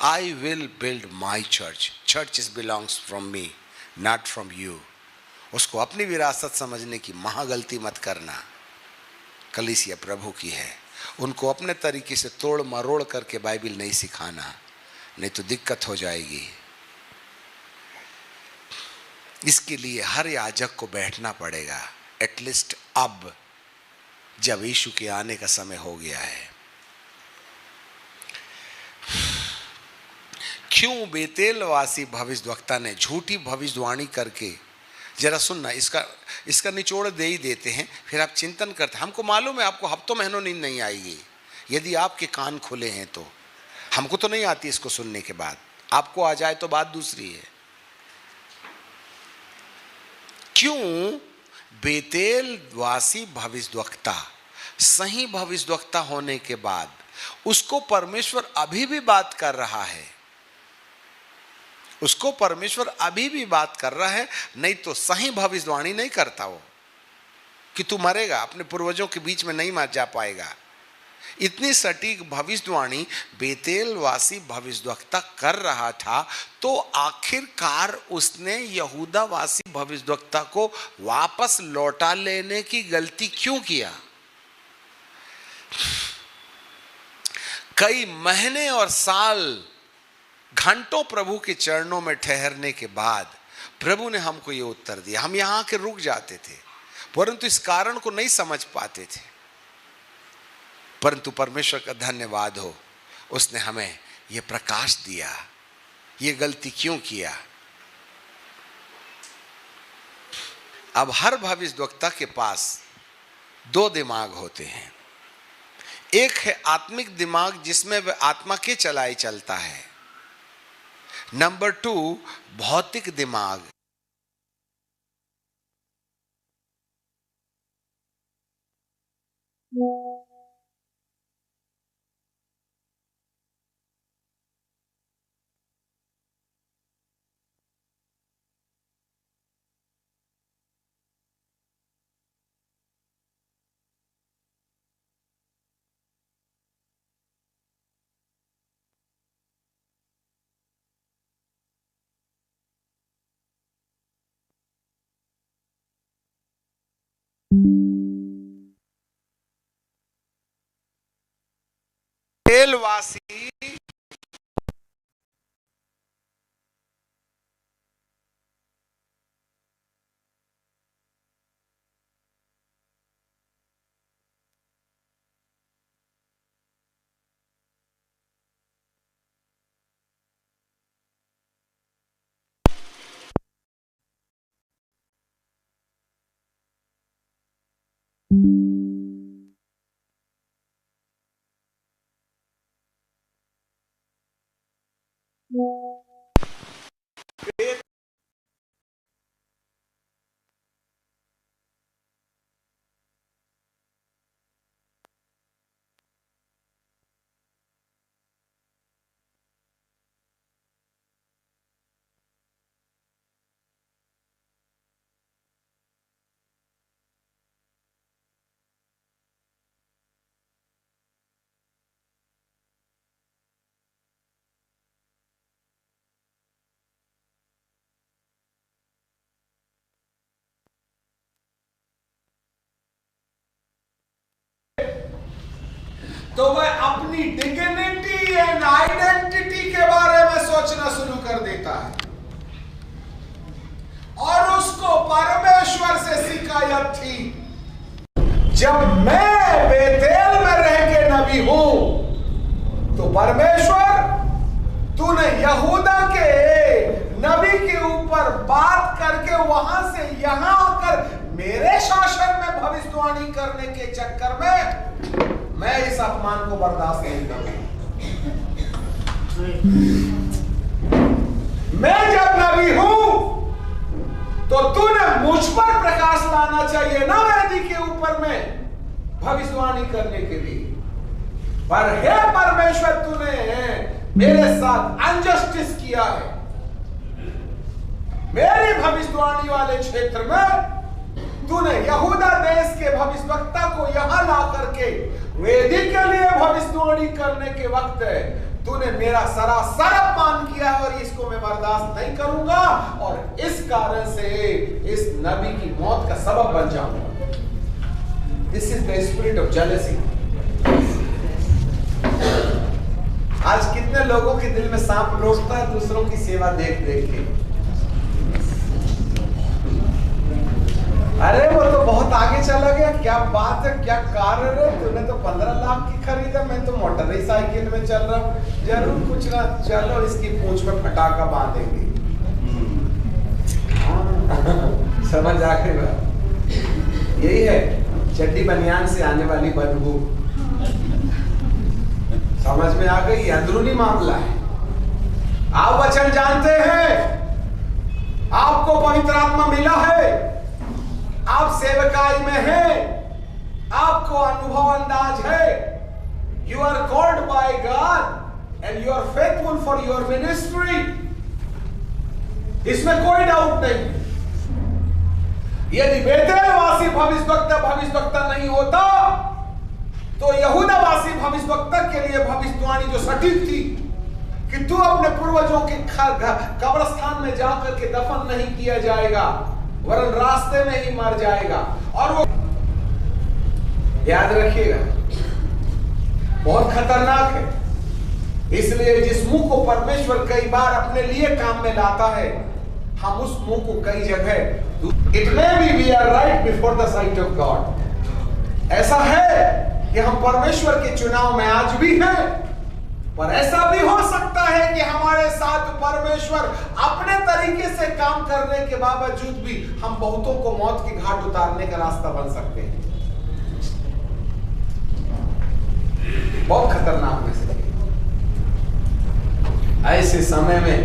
I will build my church, church is belongs from me not from you. उसको अपनी विरासत समझने की महागलती मत करना। कलीसिया प्रभु की है, उनको अपने तरीके से तोड़ मरोड़ करके बाइबल नहीं सिखाना, नहीं तो दिक्कत हो जाएगी। इसके लिए हर याजक को बैठना पड़ेगा, एटलीस्ट अब जब यीशु के आने का समय हो गया है। क्यों बेतेलवासी भविष्यवक्ता ने झूठी भविष्यवाणी करके, जरा सुनना, इसका निचोड़ दे ही देते हैं, फिर आप चिंतन करते हैं। हमको मालूम है आपको हफ्तों महीनों नींद नहीं आएगी यदि आपके कान खुले हैं तो। हमको तो नहीं आती इसको सुनने के बाद, आपको आ जाए तो बात दूसरी है। क्यों? बेतेल वासी भविष्यद्वक्ता, सही भविष्यद्वक्ता होने के बाद उसको परमेश्वर अभी भी बात कर रहा है, उसको परमेश्वर अभी भी बात कर रहा है। नहीं तो सही भविष्यवाणी नहीं करता वो कि तू मरेगा, अपने पूर्वजों के बीच में नहीं मर जा पाएगा। इतनी सटीक भविष्यवाणी बेतेल वासी भविष्यद्वक्ता कर रहा था, तो आखिरकार उसने यहूदा वासी भविष्यद्वक्ता को वापस लौटा लेने की गलती क्यों किया? कई महीने और साल, घंटों प्रभु के चरणों में ठहरने के बाद प्रभु ने हमको ये उत्तर दिया। हम यहां के रुक जाते थे, परंतु इस कारण को नहीं समझ पाते थे। परंतु परमेश्वर का धन्यवाद हो, उसने हमें यह प्रकाश दिया, ये गलती क्यों किया। अब हर भविष्यद्वक्ता के पास दो दिमाग होते हैं। एक है आत्मिक दिमाग, जिसमें वह आत्मा के चलाए चलता है। नंबर 2 भौतिक दिमाग। बेतेलवासी तो वह अपनी डिग्निटी एंड आइडेंटिटी के बारे में सोचना शुरू कर देता है, और उसको परमेश्वर से शिकायत थी, जब मैं बेतेल में रह के नबी हूं, तो परमेश्वर तूने यहूदा के नबी के ऊपर बात करके वहां से यहां आकर मेरे शासन में भविष्यवाणी करने के चक्कर में मैं इस अपमान को बर्दाश्त नहीं करूंगा। मैं जब नबी हूं तो तूने मुझ पर प्रकाश लाना चाहिए ना वेदी के ऊपर में भविष्यवाणी करने के लिए। पर हे परमेश्वर, तूने मेरे साथ अनजस्टिस किया है। मेरी भविष्यवाणी वाले क्षेत्र में तूने यहूदा देश के भविष्यवक्ता को यहां ला करके वेदी के लिए भविष्यवाणी करने के वक्त तूने मेरा सरासर अपमान किया, और इसको मैं बर्दाश्त नहीं करूंगा, और इस कारण से इस नबी की मौत का सबब बन जाऊंगा। This is the spirit of jealousy. आज कितने लोगों के दिल में सांप लौटता है दूसरों की सेवा देख देख के। अरे वो तो बहुत आगे चला गया, क्या बात है, क्या कारण है, तूने तो 15 लाख की खरीदा, मैं तो मोटरसाइकिल में चल रहा हूँ। जरूर कुछ ना, चलो इसकी पूंछ में फटाका बांधेंगे। समझ आ गई? यही है चड्डी बनियान से आने वाली बदबू। समझ में आ गई? अंदरूनी मामला है। आप वचन जानते हैं, आपको पवित्र आत्मा मिला है, आप सेवकाई में हैं, आपको अनुभव अंदाज है। You are called by God and you are faithful for your ministry. इसमें कोई डाउट नहीं। यदि बेतेलवासी भविष्यवक्ता नहीं होता तो यहूदावासी भविष्यवक्ता के लिए भविष्यवाणी जो सटीक थी कि तू अपने पूर्वजों के कब्रिस्तान में जाकर के दफन नहीं किया जाएगा, वरन रास्ते में ही मर जाएगा। और वो याद रखिएगा, बहुत खतरनाक है। इसलिए जिस मुंह को परमेश्वर कई बार अपने लिए काम में लाता है, हम उस मुंह को कई जगह, it may be we are right before the sight of God. ऐसा है कि हम परमेश्वर के चुनाव में आज भी हैं, पर ऐसा भी हो सकता है कि हमारे साथ परमेश्वर अपने तरीके से काम करने के बावजूद भी हम बहुतों को मौत की घाट उतारने का रास्ता बन सकते हैं। बहुत खतरनाक में से ऐसे समय में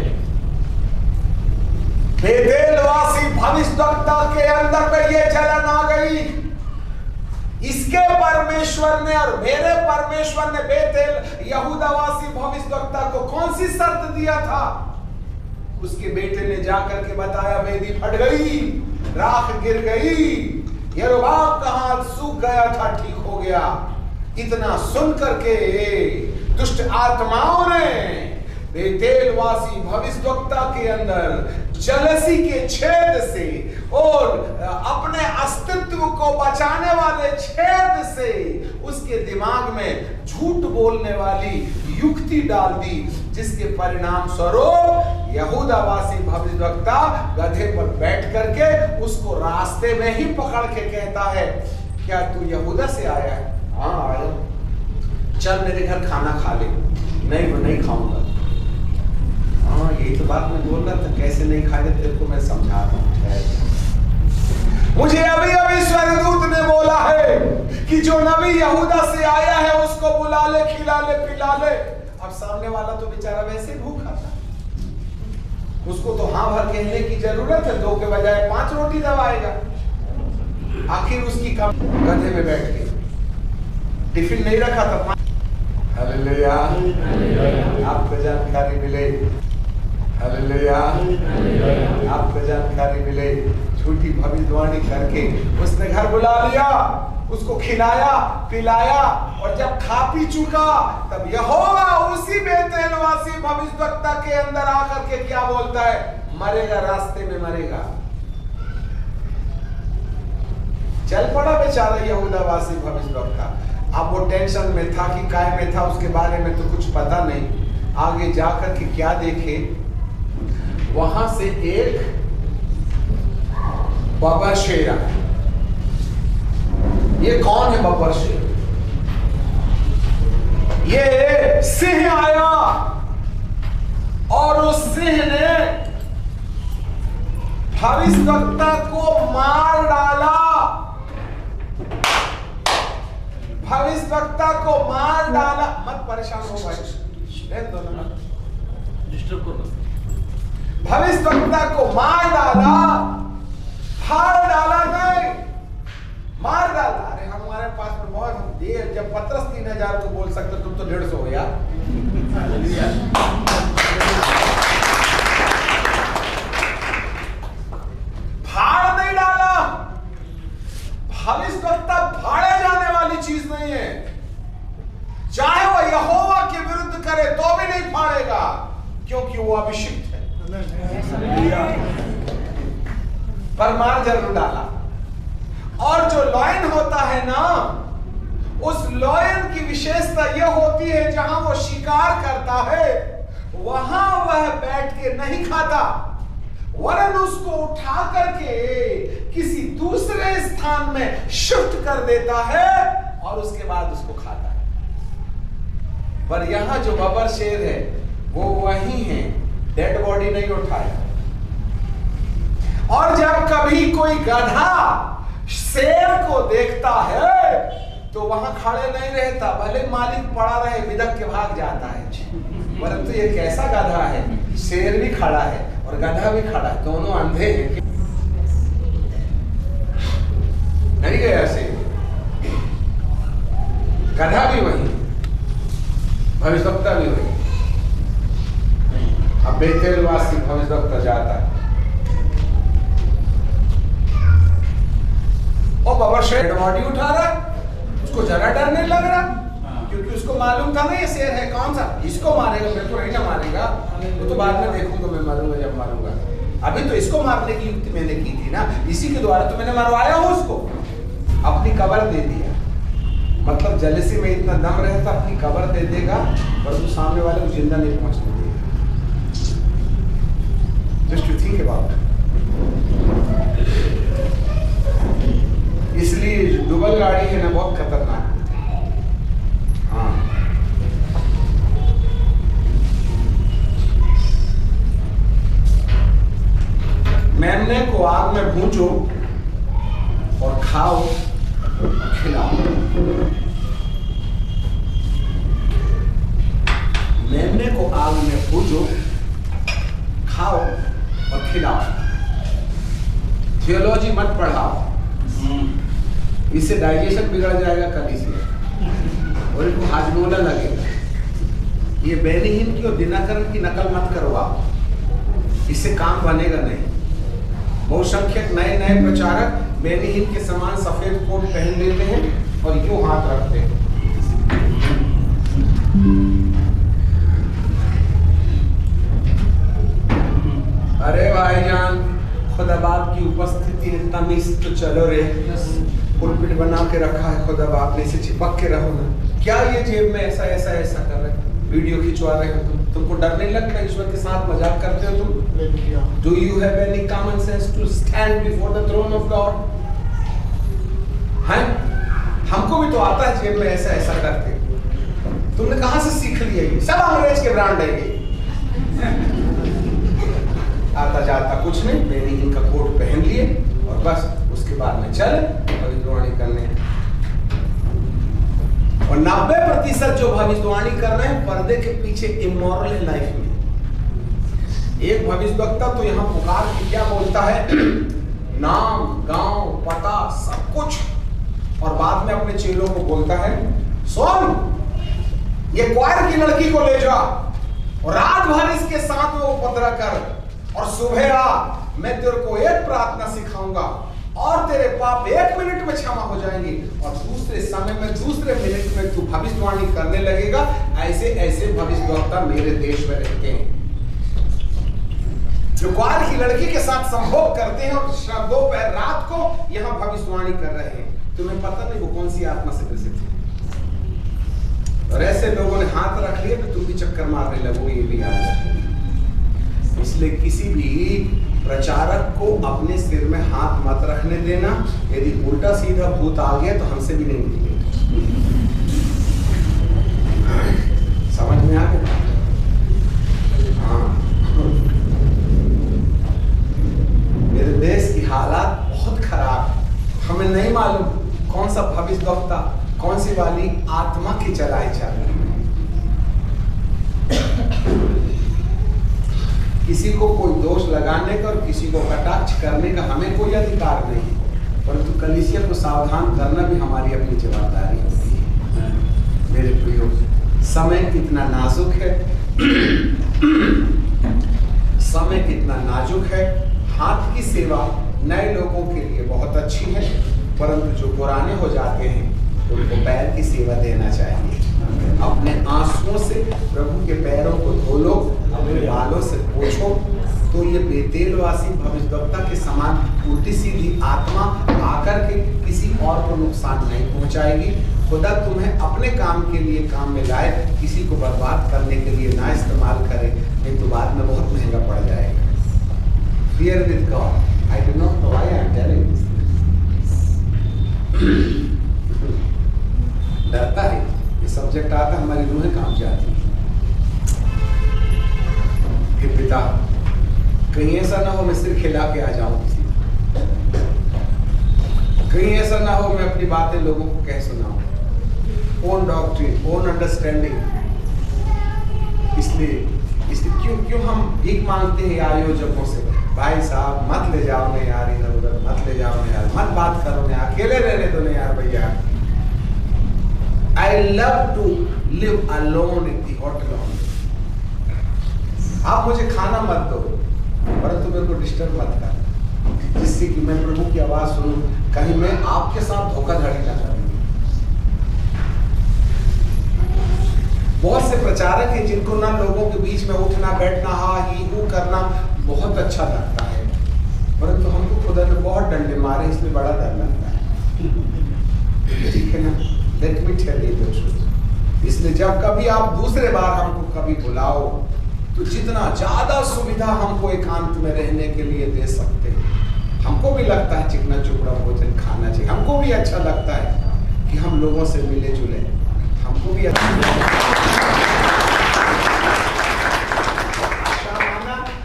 बेतेलवासी भविष्यवक्ता के अंदर में ये जलन आ गई। इसके परमेश्वर ने और मेरे परमेश्वर ने बेतेल यहूदावासी भविष्यवक्ता को कौन सी शर्त दिया था? उसके बेटे ने जाकर के बताया, वेदी फट गई, राख गिर गई, यरोबाम का हाथ सूख गया था, ठीक हो गया। इतना सुन करके दुष्ट आत्माओं ने बेतेलवासी भविष्यवक्ता के अंदर जलसी के छेद से और अपने अस्तित्व को बचाने वाले छेद से उसके दिमाग में झूठ बोलने वाली युक्ति डाल दी, जिसके परिणाम स्वरूप यहूदावासी भविष्यवक्ता गधे पर बैठ करके उसको रास्ते में ही पकड़ के कहता है, क्या तू यहूदा से आया है? हाँ आया। चल मेरे घर खाना खा ले। नहीं, वो नहीं खाऊंगा। हाँ यही तो बात मैं बोल रहा था, कैसे नहीं खाएगा तेरे को मैं समझा रहा हूँ। मुझे अभी अभी स्वर्गदूत ने बोला है कि जो नबी यहूदा से आया है उसको बुला ले, खिला ले, पिला ले। अब सामने वाला तो बेचारा वैसे भूखा था, उसको तो हाँ भर कहने की जरूरत है, 2 के बजाय 5 रोटी दबाएगा। आखिर उसकी कम गधे में बैठ के टिफिन नहीं रखा था। हालेलुया, आपको जानकारी मिले। हालेलुया, आपको जानकारी मिले। झूठी भविष्यवाणी करके उसने घर बुला लिया, उसको खिलाया पिलाया, और जब खा पी चुका तब यहोवा उसी बेतेलवासी भविष्यवक्ता के अंदर आकर के क्या बोलता है? मरेगा, रास्ते में मरेगा। चल पड़ा बेचारा यहूदावासी भविष्यवक्ता। अब वो टेंशन में था कि काय में था, उसके बारे में तो कुछ पता नहीं। आगे जाकर के क्या देखे, वहां से एक बबरशेरा। ये कौन है बबरशेरा? ये सिंह आया और उस सिंह ने भविष्यवक्ता को मार डाला। भविष्यवक्ता को मार डाला। मत परेशान हो भाई, डिस्टर्ब करो। भविष्यवक्ता को मार डाला, फाड़ डाला नहीं, मार डाला। अरे हमारे पास में बहुत देर, जब पतरस 3000 को बोल सकते, तुम तो 150 हो यार। फाड़ नहीं डाला। भविष्यवक्ता फाड़े जाने वाली चीज नहीं है। चाहे वो यहोवा के विरुद्ध करे तो भी नहीं फाड़ेगा, क्योंकि वो अभिषिक्त है। पर मार जरूर डाला। और जो लॉयन होता है ना, उस लॉयन की विशेषता यह होती है, जहां वो शिकार करता है वहां वह बैठ के नहीं खाता, वरन उसको उठा करके किसी दूसरे स्थान में शिफ्ट कर देता है और उसके बाद उसको खाता है। पर यहां जो बबरशेर है वो वही है, डेड बॉडी नहीं उठाया। और जब कभी कोई गधा शेर को देखता है तो वहां खड़े नहीं रहता, भले मालिक पड़ा रहे बिदक के भाग जाता है। परंतु ये कैसा गधा है, शेर भी खड़ा है और गधा भी खड़ा है, दोनों अंधे हैं। नहीं गया शेर, गधा भी वही, भविष्यवक्ता भी वही। अब बेतेलवासी भविष्यवक्ता जाता है, और बाबा शेर बॉडी उठा रहा है, उसको जरा डर नहीं लग रहा, क्योंकि उसको मालूम था ना ये शेर है कौन सा, इसको मारेगा, मैं तो नहीं ना मारेगा, वो तो बाद में देखूंगा, मैं मारूंगा जब मारूंगा। अभी तो इसको मारने की युक्ति मैंने की थी ना, इसी के द्वारा तो मैंने मरवाया हूं उसको, अपनी कब्र दे दिया। मतलब जलसी में इतना दम रहता, अपनी कब्र दे देगा, परंतु सामने वाले को जिंदा नहीं पहुंचने देगा। Just to think about it. इसलिए जो डबल गाड़ी है ना, बहुत खतरनाक है। हाँ, मेमने को आग में भूंजो और खाओ और खिलाओ। मेमने को आग में भूंजो, खाओ और खिलाओ। थियोलॉजी मत पढ़ाओ, इससे डाइजेशन बिगड़ जाएगा कभी से, और इनको हाजमोला लगेगा। ये बेनीहीन की और दिनाकरण की नकल मत करवाओ, इससे काम बनेगा नहीं। बहुसंख्यक नए नए प्रचारक बेनीहीन के समान सफेद कोट पहन लेते हैं और यूं हाथ रखते हैं। अरे भाईजान, खुदा बाप की उपस्थिति है, तमीज तो चलो रे, पुलपिट बना के रखा है, खुदा बाप ने इसे चिपक के रहो ना। क्या ये जेब में ऐसा ऐसा ऐसा कर रहे, वीडियो खिंचवा रहे हो तुमको डर नहीं लगता? ईश्वर के साथ मजाक करते हो तुम? Do you have any common sense to stand before the throne of God? हैं? हमको भी तो आता है जेब में ऐसा ऐसा करते। तुमने कहां से सीख लिया? ये सब अंग्रेज के ब्रांड है ये। आता जाता कुछ नहीं, बेनीहीन का कोट पहन लिए और बस उसके बाद में चले भविष्यवाणी करने। और 90% जो भविष्यवाणी कर रहे हैं पर्दे के पीछे इमोरल है लाइफ में। एक भविष्यवक्ता तो यहाँ पुकार के क्या बोलता है, नाम, गांव, पता, सब कुछ, और बाद में अपने चेलों को बोलता है, सुन, ये क्वायर की लड़की को ले जा और रात भर इसके साथ में उपद्रव कर, और सुबह आ, मैं तेरे को एक प्रार्थना सिखाऊंगा और तेरे पाप 1 मिनट में क्षमा हो जाएंगे, और दूसरे समय में, दूसरे मिनट में तू भविष्यवाणी करने लगेगा। ऐसे ऐसे भविष्यवक्ता मेरे देश में रहते हैं, जो क्वार की लड़की के साथ संभोग करते हैं और दोपहर रात को यहाँ भविष्यवाणी कर रहे हैं। तुम्हें पता नहीं वो कौन सी आत्मा से ग्रसित है, और ऐसे लोगों ने हाथ रख लिया तो तुम भी चक्कर मारने लगोगे, ये भी याद रखो। इसलिए किसी भी प्रचारक को अपने सिर में हाथ मत रखने देना। यदि उल्टा सीधा भूत आ गया तो हमसे भी नहीं मिलेगा। समझ में आ गया? हाँ, मेरे देश की हालात बहुत खराब है। हमें नहीं मालूम कौन सा भविष्यवक्ता कौन सी वाली आत्मा की चलाई चल रही है। किसी को कोई दोष लगाने का और किसी को कटाक्ष करने का हमें कोई अधिकार नहीं, परंतु कलीसिया को सावधान करना भी हमारी अपनी जवाबदारी होती है। मेरे प्रियो, समय कितना नाजुक है, समय कितना नाजुक है। हाथ की सेवा नए लोगों के लिए बहुत अच्छी है, परंतु जो पुराने हो जाते हैं उनको पैर की सेवा देना चाहिए। अपने आंसुओं से प्रभु के पैरों को धो लो, अपने बालों से पोछो, तो ये बेतेलवासी भविष्यवक्ता के समान उल्टी सीधी आत्मा आकर के किसी और को नुकसान नहीं पहुंचाएगी। खुदा तुम्हें अपने काम के लिए काम में लाए, किसी को बर्बाद करने के लिए ना इस्तेमाल करे, नहीं तो बाद में बहुत महंगा पड़ जाएगा। Fear with God. I do not know why I am telling this. डरता है, ये सब्जेक्ट आता हमारी रूहें काम जाती है। कि पिता, कहीं ऐसा ना हो मैं सिर खिला के आ जाऊं किसी को, कहीं ऐसा ना हो मैं अपनी बातें लोगों को कह सुनाऊं। Own doctrine, own understanding. इसलिए क्यों हम भीख मांगते हैं आयोजकों से, भाई साहब मत ले जाओ ना यार इधर उधर, मत ले जाओ ना यार, मत बात करो ना, अकेले रहने दो ना यार भैया। I love to live alone in the hotel only. आप मुझे खाना मत दो, परंतु मेरे को डिस्टर्ब मत कर, जिससे कि मैं प्रभु की आवाज सुनूं, कहीं मैं आपके साथ धोखाधड़ी ना करूं। बहुत से प्रचारक हैं जिनको ना लोगों के बीच में उठना बैठना, हा ही हू करना बहुत अच्छा लगता है, परंतु हमको खुदा ने बहुत डंडे मारे, इसलिए बड़ा डर लगता है। ठीक है ना? Let me tell you the truth. इसलिए जब कभी आप दूसरे बार हमको कभी बुलाओ, तो जितना ज्यादा सुविधा हमको एकांत में रहने के लिए दे सकते हैं। हमको भी लगता है चिकना चुपड़ा भोजन खाना चाहिए, हमको भी अच्छा लगता है कि हम लोगों से मिले जुले, हमको भी अच्छा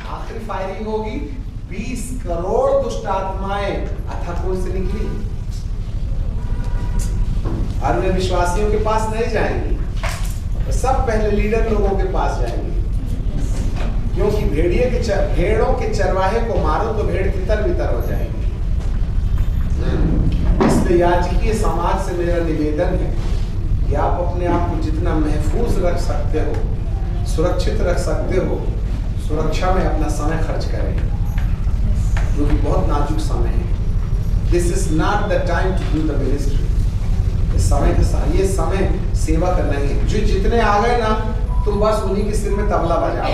आखिरी फायरिंग होगी, 20 करोड़ दुष्ट आत्माएं अथापुर से निकली, अन्य विश्वासियों के पास नहीं जाएंगी, तो सब पहले लीडर लोगों के पास जाएंगे, क्योंकि भेड़ों के चरवाहे को मारो तो भेड़ तितर बितर हो जाएंगे। इसलिए याजकीय समाज से मेरा निवेदन है कि आप अपने आप को जितना महफूज रख सकते हो, सुरक्षित रख सकते हो, सुरक्षा में अपना समय खर्च करें, क्योंकि बहुत नाजुक समय है। This is not the time to do the ministry. ये समय सेवा करना है। जो जितने आ गए ना, तुम बस उन्हीं के सिर में तबला बजाओ,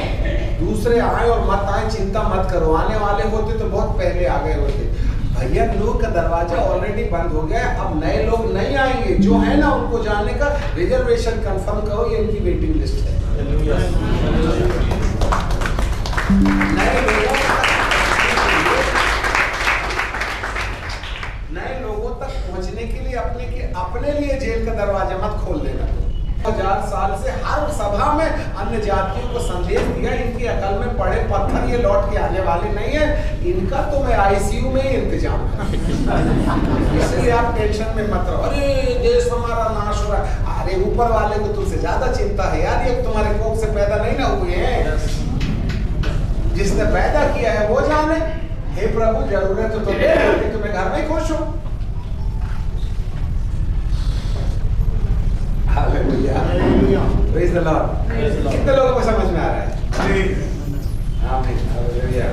दूसरे आए और मत आए चिंता मत करो। आने वाले होते तो बहुत पहले आ गए होते। भैया लोग का दरवाजा ऑलरेडी बंद हो गया, अब नए लोग नहीं आएंगे, जो है ना उनको जाने का रिजर्वेशन कंफर्म करो, ये इनकी वेटिंग लिस्ट है। नए लोगों तक पहुंचने के लिए अपने लिए जेल का दरवाजा मत खोल देना। 1000 साल से हर सभा में अन्य जातियों को संदेश दिया, इनकी अकल में पड़े पत्थर ये लौट के आने वाले नहीं है, इनका तो मैं आईसीयू में ही इंतजाम इसलिए आप टेंशन में मत रहो, अरे देश हमारा नाश हो रहा है। अरे ऊपर वाले को तुमसे ज्यादा चिंता है यार, ये तुम्हारे कोख से पैदा नहीं ना हुए हैं, जिसने पैदा किया है वो जाने। हे प्रभु जरूरत तो तुम्हें घर में खुश हो। Hallelujah, praise the Lord. कितने लोगों को समझ में आ रहा है? आमीन, हालेलुया।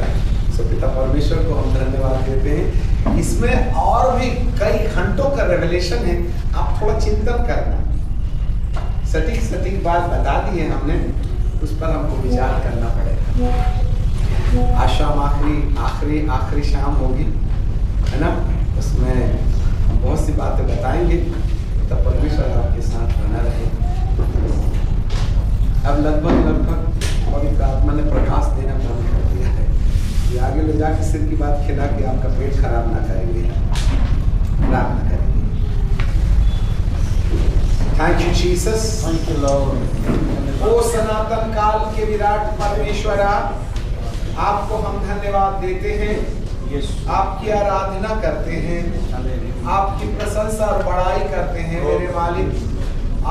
सो पिता परमेश्वर को हम धन्यवाद देते हैं। इसमें और भी कई घंटों का रेवलेशन है, आप थोड़ा चिंतन करना। सटीक बात बता दी है हमने, उस पर हमको विचार करना पड़ेगा। आज शाम आखिरी शाम होगी, है ना? उसमें हम बहुत सी बातें बताएंगे, तब परमेश्वर आपके साथ बना रहे। अब लगभग पवित्र आत्मा ने प्रकाश देना बंद कर दिया है, ये आगे ले जाके सिर की बात खिला के आपका पेट खराब ना करेंगे, प्रार्थना करेंगे। Thank you Jesus, thank you Lord. ओ सनातन काल के विराट परमेश्वरा, आपको हम धन्यवाद देते हैं, आपकी आराधना करते हैं, आपकी प्रशंसा और बड़ाई करते हैं मेरे मालिक।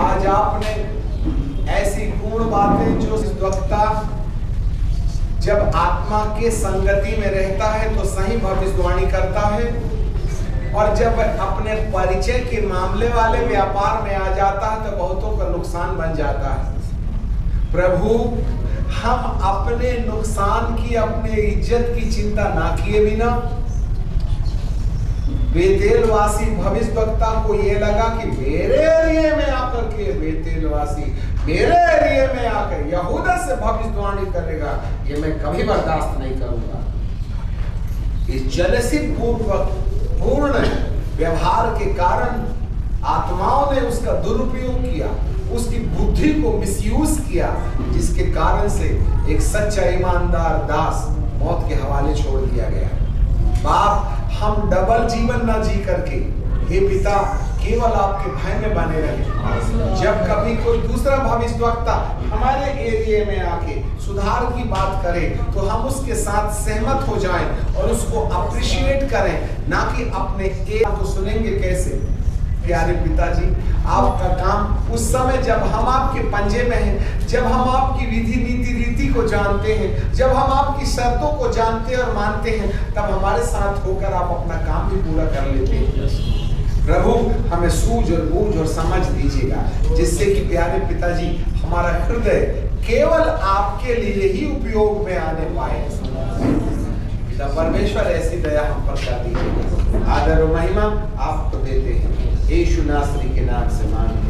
आज आपने ऐसी पूर्ण बातें जो वक्ता जब आत्मा के संगति में रहता है तो सही भविष्यवाणी करता है, और जब अपने परिचय के मामले वाले व्यापार में आ जाता है तो बहुतों का नुकसान बन जाता है। प्रभु, हम अपने नुकसान की, अपने इज्जत की चिंता ना किए बिना, बेतेलवासी भविष्यवक्ता को ये लगा कि मेरे एरिया में आकर के बेतेलवासी मेरे एरिया में आकर यहूदा से भविष्यवाणी करेगा, ये मैं कभी बर्दाश्त नहीं करूंगा। इस जलसी पूर्ण व्यवहार के कारण आत्माओं ने उसका दुरुपयोग किया, उसकी बुद्धि को मिसयूज किया, जिसके कारण से एक सच्चा ईमानदार दास मौत के हवाले छोड़ दिया गया। बाप, हम डबल जीवन ना जी करके, हे पिता, केवल आपके भय में बने रहे। जब कभी कोई दूसरा भविष्यवक्ता हमारे एरिया में आके सुधार की बात करे तो हम उसके साथ सहमत हो जाएं और उसको अप्रिशिएट करें, ना कि अपने एक को सुनेंगे कैसे, प्यारे पिताजी, आपका काम उस समय जब हम आपके पंजे में हैं, जब हम आपकी विधि नीति रीति को जानते हैं, जब हम आपकी शर्तों को जानते और मानते हैं, तब हमारे साथ होकर आप अपना काम भी पूरा कर लेते हैं। प्रभु हमें सूझ और बूझ और समझ दीजिएगा, जिससे कि प्यारे पिताजी हमारा हृदय केवल आपके लिए ही उपयोग में आने पाए। पिता परमेश्वर ऐसी दया हम पर कर दीजिएगा। आदर और महिमा आपको देते हैं, यीशु नासरी के नाम से मांगते हैं।